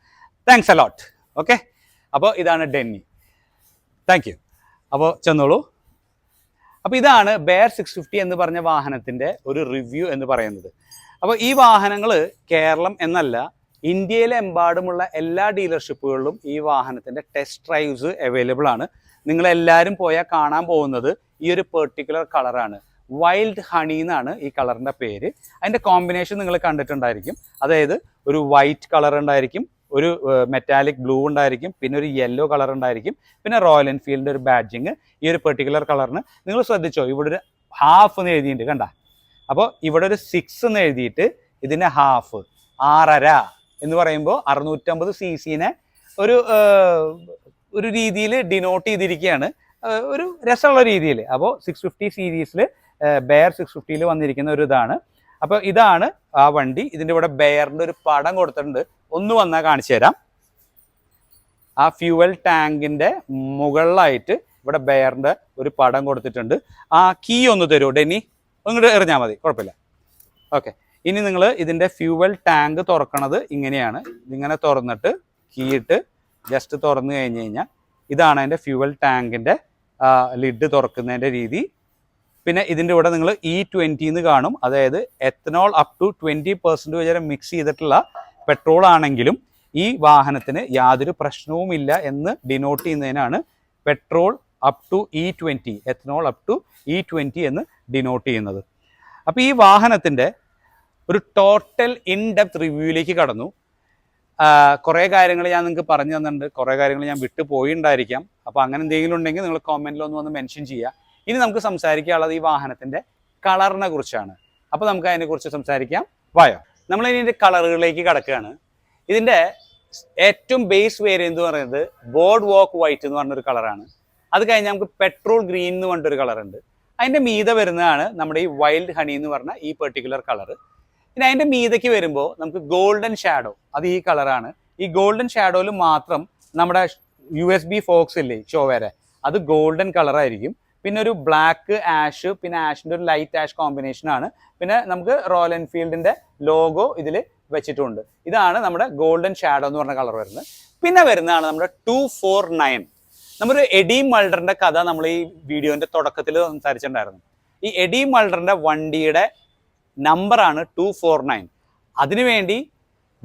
Thanks a lot. ഓക്കെ, അപ്പോൾ ഇതാണ് ഡെന്നി. Thank you. അപ്പോൾ ചെന്നോളൂ. അപ്പോൾ ഇതാണ് ബെയർ 650 എന്ന് പറഞ്ഞ വാഹനത്തിൻ്റെ ഒരു റിവ്യൂ എന്ന് പറയുന്നത്. അപ്പോൾ ഈ വാഹനങ്ങൾ കേരളം എന്നല്ല ഇന്ത്യയിലെമ്പാടുമുള്ള എല്ലാ ഡീലർഷിപ്പുകളിലും ഈ വാഹനത്തിൻ്റെ ടെസ്റ്റ് ഡ്രൈവ്സ് അവൈലബിൾ ആണ്. നിങ്ങളെല്ലാവരും പോയാൽ കാണാൻ പോകുന്നത് ഈ ഒരു പെർട്ടിക്കുലർ കളറാണ്. വൈൽഡ് ഹണി എന്നാണ് ഈ കളറിൻ്റെ പേര്. അതിൻ്റെ കോമ്പിനേഷൻ നിങ്ങൾ കണ്ടിട്ടുണ്ടായിരിക്കും. അതായത് ഒരു വൈറ്റ് കളർ ഉണ്ടായിരിക്കും, ഒരു മെറ്റാലിക് ബ്ലൂ ഉണ്ടായിരിക്കും, പിന്നെ ഒരു യെല്ലോ കളർ ഉണ്ടായിരിക്കും, പിന്നെ റോയൽ എൻഫീൽഡിൻ്റെ ഒരു ബാഡ്ജിങ് ഈ ഒരു പെർട്ടിക്കുലർ കളറിന്. നിങ്ങൾ ശ്രദ്ധിച്ചോ, ഇവിടെ ഒരു ഹാഫ് എന്ന് എഴുതിയിട്ടുണ്ട്, കണ്ട. അപ്പോൾ ഇവിടെ ഒരു 6 എന്ന് എഴുതിയിട്ട് ഇതിൻ്റെ ഹാഫ് 6.5 എന്ന് പറയുമ്പോൾ 650 cc ഒരു രീതിയിൽ ഡിനോട്ട് ചെയ്തിരിക്കുകയാണ്, ഒരു രസമുള്ള രീതിയിൽ. അപ്പോൾ 650 സീരീസിൽ ബെയർ 650 വന്നിരിക്കുന്ന ഒരു ഇതാണ്. അപ്പോൾ ഇതാണ് ആ വണ്ടി. ഇതിൻ്റെ ഇവിടെ ബെയറിൻ്റെ ഒരു പടം കൊടുത്തിട്ടുണ്ട്, ഒന്ന് വന്നാൽ കാണിച്ചു തരാം. ആ ഫ്യൂവൽ ടാങ്കിൻ്റെ മുകളിലായിട്ട് ഇവിടെ ബെയറിൻ്റെ ഒരു പടം കൊടുത്തിട്ടുണ്ട്. ആ കീ ഒന്ന് തരുമോ ഡെന്നി? ഇങ്ങോട്ട് എറിഞ്ഞാൽ മതി, കുഴപ്പമില്ല. ഓക്കെ, ഇനി നിങ്ങൾ ഇതിൻ്റെ ഫ്യൂവൽ ടാങ്ക് തുറക്കണത് ഇങ്ങനെയാണ്. ഇതിങ്ങനെ തുറന്നിട്ട് കീ ഇട്ട് ജസ്റ്റ് തുറന്നു കഴിഞ്ഞ് കഴിഞ്ഞാൽ ഇതാണ് അതിൻ്റെ ഫ്യൂവൽ ടാങ്കിൻ്റെ ലിഡ് തുറക്കുന്നതിൻ്റെ രീതി. പിന്നെ ഇതിൻ്റെ കൂടെ നിങ്ങൾ E20 എന്ന് കാണും, അതായത് എത്തനോൾ അപ് ടു 20% വരെ മിക്സ് ചെയ്തിട്ടുള്ള പെട്രോൾ ആണെങ്കിലും ഈ വാഹനത്തിന് യാതൊരു പ്രശ്നവുമില്ല എന്ന് ഡിനോട്ട് ചെയ്യുന്നതിനാണ് petrol up to E20, ethanol up to E20 എന്ന് ഡിനോട്ട് ചെയ്യുന്നത്. അപ്പോൾ ഈ വാഹനത്തിൻ്റെ ഒരു ടോട്ടൽ ഇൻ ഡെപ്ത് റിവ്യൂയിലേക്ക് കടന്നു. കുറേ കാര്യങ്ങൾ ഞാൻ നിങ്ങൾക്ക് പറഞ്ഞു തന്നിട്ടുണ്ട്, കുറേ കാര്യങ്ങൾ ഞാൻ വിട്ടു പോയിട്ടുണ്ടായിരിക്കാം. അപ്പോൾ അങ്ങനെ എന്തെങ്കിലും ഉണ്ടെങ്കിൽ നിങ്ങൾ കോമെൻറ്റിലൊന്ന് വന്ന് മെൻഷൻ ചെയ്യുക. ഇനി നമുക്ക് സംസാരിക്കാനുള്ളത് ഈ വാഹനത്തിൻ്റെ കളറിനെ കുറിച്ചാണ്. അപ്പോൾ നമുക്ക് അതിനെക്കുറിച്ച് സംസാരിക്കാം, വായോ. നമ്മളിനി ഇതിൻ്റെ കളറുകളിലേക്ക് കടക്കുകയാണ്. ഇതിൻ്റെ ഏറ്റവും ബേസ് വേരിയൻ്റ് എന്ന് പറയുന്നത് ബോർഡ് വാക്ക് വൈറ്റ് എന്ന് പറഞ്ഞൊരു കളറാണ്. അത് കഴിഞ്ഞാൽ നമുക്ക് പെട്രോൾ ഗ്രീൻ എന്ന് പറഞ്ഞിട്ടൊരു കളറുണ്ട്. അതിൻ്റെ മീതെ വരുന്നതാണ് നമ്മുടെ ഈ വൈൽഡ് ഹണി എന്ന് പറഞ്ഞ ഈ പെർട്ടിക്കുലർ കളറ്. പിന്നെ അതിൻ്റെ മീതയ്ക്ക് വരുമ്പോൾ നമുക്ക് ഗോൾഡൻ ഷാഡോ, അത് ഈ കളറാണ്. ഈ ഗോൾഡൻ ഷാഡോയിൽ മാത്രം നമ്മുടെ USB ഫോക്സ് ഇല്ലേ, ചോവേരെ, അത് ഗോൾഡൻ കളറായിരിക്കും. പിന്നെ ഒരു ബ്ലാക്ക് ആഷ്, പിന്നെ ആഷിൻ്റെ ഒരു ലൈറ്റ് ആഷ് കോമ്പിനേഷനാണ്. പിന്നെ നമുക്ക് റോയൽ എൻഫീൽഡിൻ്റെ ലോഗോ ഇതിൽ വെച്ചിട്ടുണ്ട്. ഇതാണ് നമ്മുടെ ഗോൾഡൻ ഷാഡോ എന്ന് പറഞ്ഞ കളർ വരുന്നത്. പിന്നെ വരുന്നതാണ് നമ്മുടെ 249. നമ്മുടെ എഡി മൾഡറിൻ്റെ കഥ നമ്മൾ ഈ വീഡിയോൻ്റെ തുടക്കത്തിൽ സംസാരിച്ചിട്ടുണ്ടായിരുന്നു. ഈ എഡി മൾഡറിൻ്റെ വണ്ടിയുടെ നമ്പറാണ് 249. അതിനുവേണ്ടി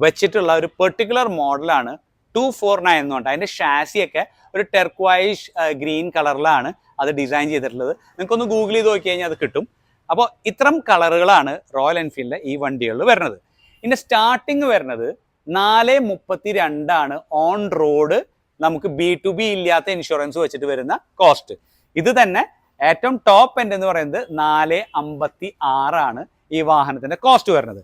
വെച്ചിട്ടുള്ള ഒരു പെർട്ടിക്കുലർ മോഡലാണ് 249 എന്ന് പറഞ്ഞാൽ. അതിൻ്റെ ഷാസിയൊക്കെ ഒരു ടെർക്വൈഷ് ഗ്രീൻ കളറിലാണ് അത് ഡിസൈൻ ചെയ്തിട്ടുള്ളത്. നിങ്ങൾക്കൊന്ന് ഗൂഗിൾ ചെയ്ത് നോക്കി കഴിഞ്ഞാൽ അത് കിട്ടും. അപ്പോൾ ഇത്തരം കളറുകളാണ് റോയൽ എൻഫീൽഡിൻ്റെ ഈ വണ്ടികളിൽ വരുന്നത്. ഇതിൻ്റെ സ്റ്റാർട്ടിങ് വരുന്നത് 432 ഓൺ റോഡ് നമുക്ക് B2B ഇല്ലാത്ത ഇൻഷുറൻസ് വെച്ചിട്ട് വരുന്ന കോസ്റ്റ്. ഇത് തന്നെ ഏറ്റവും ടോപ്പ് എൻഡ് എന്ന് പറയുന്നത് 456 ഈ വാഹനത്തിൻ്റെ കോസ്റ്റ് വരുന്നത്.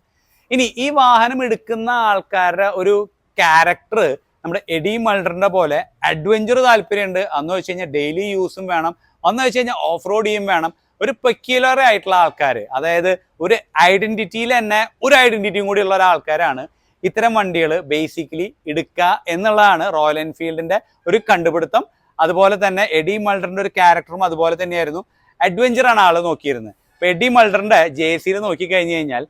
ഇനി ഈ വാഹനം എടുക്കുന്ന ആൾക്കാരുടെ ഒരു ക്യാരക്ടർ നമ്മുടെ എഡി മൾഡറിൻ്റെ പോലെ അഡ്വഞ്ചർ താല്പര്യമുണ്ട്, അന്ന് വെച്ച് കഴിഞ്ഞാൽ ഡെയിലി യൂസും വേണം, അന്ന് വെച്ച് കഴിഞ്ഞാൽ ഓഫ് റോഡ് ചെയ്യും വേണം. ഒരു പെക്യുലർ ആയിട്ടുള്ള ആൾക്കാർ, അതായത് ഒരു ഐഡന്റിറ്റിയിൽ തന്നെ ഒരു ഐഡന്റിറ്റിയും കൂടി ഉള്ള ഒരാൾക്കാരാണ് ഇത്തരം വണ്ടികൾ ബേസിക്കലി എടുക്കുക എന്നുള്ളതാണ് റോയൽ എൻഫീൽഡിൻ്റെ ഒരു കണ്ടുപിടുത്തം. അതുപോലെ തന്നെ എഡി മൾഡറിൻ്റെ ഒരു ക്യാരക്ടറും അതുപോലെ തന്നെയായിരുന്നു. അഡ്വഞ്ചറാണ് ആൾ നോക്കിയിരുന്നത്. ഇപ്പോൾ എഡി മൾഡറിൻ്റെ JCയിൽ നോക്കിക്കഴിഞ്ഞ് കഴിഞ്ഞാൽ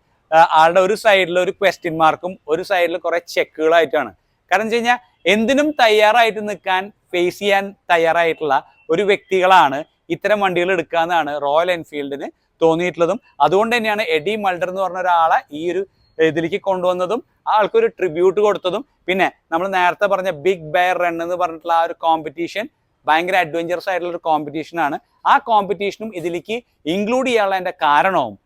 ആളുടെ ഒരു സൈഡിൽ ഒരു ക്വസ്റ്റ്യൻ മാർക്കും ഒരു സൈഡിൽ കുറേ ചെക്കുകളായിട്ടാണ്. കാരണം വെച്ച് കഴിഞ്ഞാൽ എന്തിനും തയ്യാറായിട്ട് നിൽക്കാൻ, ഫേസ് ചെയ്യാൻ തയ്യാറായിട്ടുള്ള ഒരു വ്യക്തികളാണ് ഇത്തരം വണ്ടികൾ എടുക്കുക എന്നാണ് റോയൽ എൻഫീൽഡിന് തോന്നിയിട്ടുള്ളതും. അതുകൊണ്ട് തന്നെയാണ് എഡി മൾഡർ എന്ന് പറഞ്ഞ ഒരാളെ ഈ ഒരു ഇതിലേക്ക് കൊണ്ടുവന്നതും ആൾക്കൊരു ട്രിബ്യൂട്ട് കൊടുത്തതും. പിന്നെ നമ്മൾ നേരത്തെ പറഞ്ഞ ബിഗ് ബെയർ റൺ എന്ന് പറഞ്ഞിട്ടുള്ള ആ ഒരു കോമ്പറ്റീഷൻ ഭയങ്കര അഡ്വഞ്ചറസ് ആയിട്ടുള്ള ഒരു കോമ്പറ്റീഷനാണ്. ആ കോമ്പറ്റീഷനും ഇതിലേക്ക് ഇൻക്ലൂഡ് ചെയ്യാനുള്ള എൻ്റെ കാരണവും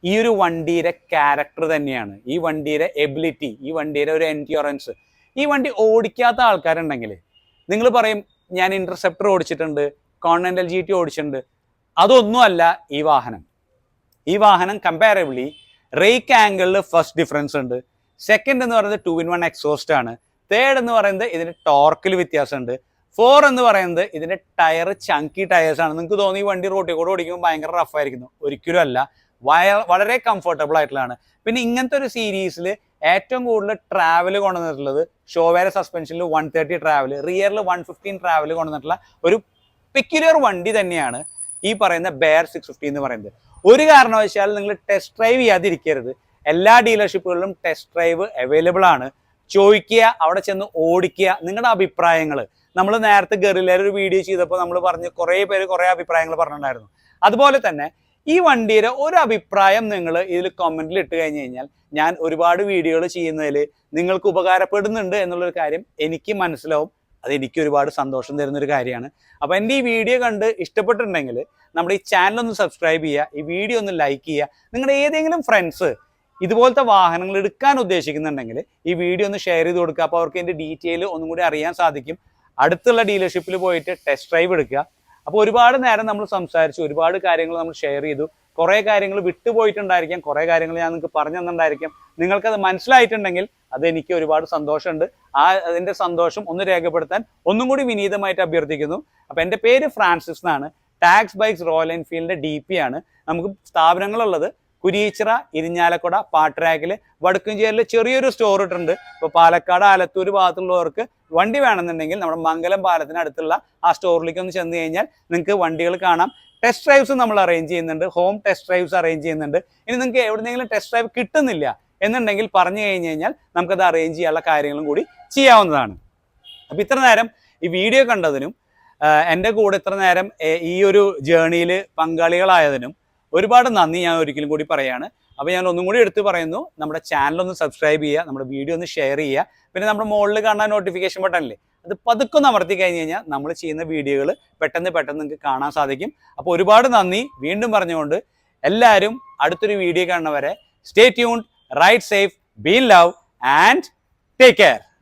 ഈ ഒരു വണ്ടിയുടെ ക്യാരക്ടർ തന്നെയാണ്, ഈ വണ്ടിയുടെ എബിലിറ്റി, ഈ വണ്ടിയുടെ ഒരു എൻഡ്യൂറൻസ്. ഈ വണ്ടി ഓടിക്കാത്ത ആൾക്കാരുണ്ടെങ്കിൽ നിങ്ങൾ പറയും ഞാൻ ഇന്റർസെപ്റ്റർ ഓടിച്ചിട്ടുണ്ട്, കോണ്ടിനെന്റൽ GT ഓടിച്ചിട്ടുണ്ട്. അതൊന്നുമല്ല ഈ വാഹനം. ഈ വാഹനം കമ്പാരബിളി റേക്ക് ആംഗിളിൽ ഫസ്റ്റ് ഡിഫറൻസ് ഉണ്ട്. സെക്കൻഡ് എന്ന് പറയുന്നത് 2-in-1 എക്സോസ്റ്റ് ആണ്. തേർഡ് എന്ന് പറയുന്നത് ഇതിന്റെ ടോർക്കിൽ വ്യത്യാസമുണ്ട്. 4 എന്ന് പറയുന്നത് ഇതിന്റെ ടയർ ചങ്കി ടയേഴ്സ് ആണ്. നിങ്ങൾക്ക് തോന്നി ഈ വണ്ടി റോട്ടിൽ കൂടെ ഓടിക്കുമ്പോൾ ഭയങ്കര റഫായിരിക്കുന്നു, ഒരിക്കലും അല്ല, വളരെ കംഫർട്ടബിൾ ആയിട്ടുള്ളതാണ്. പിന്നെ ഇങ്ങനത്തെ ഒരു സീരീസിൽ ഏറ്റവും കൂടുതൽ ട്രാവൽ കൊണ്ടുവന്നിട്ടുള്ളത് ഷോവേര സസ്പെൻഷനിൽ 130 ട്രാവൽ, റിയറിൽ 115 ട്രാവൽ കൊണ്ടുവന്നിട്ടുള്ള ഒരു പെക്യുലർ വണ്ടി തന്നെയാണ് ഈ പറയുന്ന ബെയർ 650 എന്ന് പറയുന്നത്. ഒരു കാരണവശാലും നിങ്ങൾ ടെസ്റ്റ് ഡ്രൈവ് ചെയ്യാതിരിക്കരുത്. എല്ലാ ഡീലർഷിപ്പുകളിലും ടെസ്റ്റ് ഡ്രൈവ് അവൈലബിൾ ആണ്. ചോദിക്കുക, അവിടെ ചെന്ന് ഓടിക്കുക, നിങ്ങളുടെ അഭിപ്രായങ്ങൾ. നമ്മൾ നേരത്തെ ഗറിലേറെ ഒരു വീഡിയോ ചെയ്തപ്പോൾ നമ്മൾ പറഞ്ഞ് കുറേ പേര് കുറേ അഭിപ്രായങ്ങൾ പറഞ്ഞിട്ടുണ്ടായിരുന്നു. അതുപോലെ തന്നെ ഈ വണ്ടിയുടെ ഒരു അഭിപ്രായം നിങ്ങൾ ഇതിൽ കമൻറ്റിൽ ഇട്ട് കഴിഞ്ഞ് കഴിഞ്ഞാൽ ഞാൻ ഒരുപാട് വീഡിയോകൾ ചെയ്യുന്നതിൽ നിങ്ങൾക്ക് ഉപകാരപ്പെടുന്നുണ്ട് എന്നുള്ളൊരു കാര്യം എനിക്ക് മനസ്സിലാവും. അത് എനിക്ക് ഒരുപാട് സന്തോഷം തരുന്നൊരു കാര്യമാണ്. അപ്പോൾ എൻ്റെ ഈ വീഡിയോ കണ്ട് ഇഷ്ടപ്പെട്ടിട്ടുണ്ടെങ്കിൽ നമ്മുടെ ഈ ചാനൽ ഒന്ന് സബ്സ്ക്രൈബ് ചെയ്യുക, ഈ വീഡിയോ ഒന്ന് ലൈക്ക് ചെയ്യുക. നിങ്ങളുടെ ഏതെങ്കിലും ഫ്രണ്ട്സ് ഇതുപോലത്തെ വാഹനങ്ങൾ എടുക്കാൻ ഉദ്ദേശിക്കുന്നുണ്ടെങ്കിൽ ഈ വീഡിയോ ഒന്ന് ഷെയർ ചെയ്ത് കൊടുക്കുക. അപ്പോൾ അവർക്ക് ഇതിൻ്റെ ഡീറ്റെയിൽ ഒന്നും കൂടി അറിയാൻ സാധിക്കും. അടുത്തുള്ള ഡീലർഷിപ്പിൽ പോയിട്ട് ടെസ്റ്റ് ഡ്രൈവ് എടുക്കുക. അപ്പോൾ ഒരുപാട് നേരം നമ്മൾ സംസാരിച്ചു, ഒരുപാട് കാര്യങ്ങൾ നമ്മൾ ഷെയർ ചെയ്തു. കുറേ കാര്യങ്ങൾ വിട്ടുപോയിട്ടുണ്ടായിരിക്കാം, കുറേ കാര്യങ്ങൾ ഞാൻ നിങ്ങൾക്ക് പറഞ്ഞു തന്നിട്ടുണ്ടായിരിക്കാം. നിങ്ങൾക്കത് മനസ്സിലായിട്ടുണ്ടെങ്കിൽ അതെനിക്ക് ഒരുപാട് സന്തോഷമുണ്ട്. അതിൻ്റെ സന്തോഷം ഒന്ന് രേഖപ്പെടുത്താൻ ഒന്നും കൂടി വിനീതമായിട്ട് അഭ്യർത്ഥിക്കുന്നു. അപ്പോൾ എൻ്റെ പേര് ഫ്രാൻസിസ് എന്നാണ്. ടാക്സ് ബൈക്സ് റോയൽ എൻഫീൽഡിൻ്റെ DP ആണ്. നമുക്ക് സ്ഥാപനങ്ങളുള്ളത് കുരീച്ചിറ, ഇരിഞ്ഞാലക്കുട, പാട്രാക്കിൽ, വടക്കുംചേരിൽ ചെറിയൊരു സ്റ്റോർ ഇട്ടുണ്ട്. ഇപ്പോൾ പാലക്കാട്, ആലത്തൂർ ഭാഗത്തുള്ളവർക്ക് വണ്ടി വേണമെന്നുണ്ടെങ്കിൽ നമ്മുടെ മംഗലം പാലത്തിന് അടുത്തുള്ള ആ സ്റ്റോറിലേക്ക് ഒന്ന് ചെന്ന് കഴിഞ്ഞാൽ നിങ്ങൾക്ക് വണ്ടികൾ കാണാം. ടെസ്റ്റ് ഡ്രൈവ്സ് നമ്മൾ അറേഞ്ച് ചെയ്യുന്നുണ്ട്, ഹോം ടെസ്റ്റ് ഡ്രൈവ്സ് അറേഞ്ച് ചെയ്യുന്നുണ്ട്. ഇനി നിങ്ങൾക്ക് എവിടെയെങ്കിലും ടെസ്റ്റ് ഡ്രൈവ് കിട്ടുന്നില്ല എന്നുണ്ടെങ്കിൽ പറഞ്ഞു കഴിഞ്ഞ് കഴിഞ്ഞാൽ നമുക്കത് അറേഞ്ച് ചെയ്യാനുള്ള കാര്യങ്ങളും കൂടി ചെയ്യാവുന്നതാണ്. അപ്പോൾ ഇത്ര നേരം ഈ വീഡിയോ കണ്ടതിനും എൻ്റെ കൂടെ ഇത്ര നേരം ഈ ഒരു ജേണിയിൽ പങ്കാളികളായതിനും ഒരുപാട് നന്ദി ഞാൻ ഒരിക്കലും കൂടി പറയാണ്. അപ്പോൾ ഞാൻ ഒന്നും കൂടി എടുത്ത് പറയുന്നു, നമ്മുടെ ചാനലൊന്ന് സബ്സ്ക്രൈബ് ചെയ്യുക, നമ്മുടെ വീഡിയോ ഒന്ന് ഷെയർ ചെയ്യുക. പിന്നെ നമ്മുടെ മുകളിൽ കാണാൻ നോട്ടിഫിക്കേഷൻ ബട്ടണില്ലേ, അത് പതുക്കെ ഒന്ന് അമർത്തി കഴിഞ്ഞ് കഴിഞ്ഞാൽ നമ്മൾ ചെയ്യുന്ന വീഡിയോകൾ പെട്ടെന്ന് നിങ്ങൾക്ക് കാണാൻ സാധിക്കും. അപ്പോൾ ഒരുപാട് നന്ദി വീണ്ടും പറഞ്ഞുകൊണ്ട് എല്ലാവരും അടുത്തൊരു വീഡിയോ കാണുന്നവരെ stay tuned, ride safe, be in love and take care.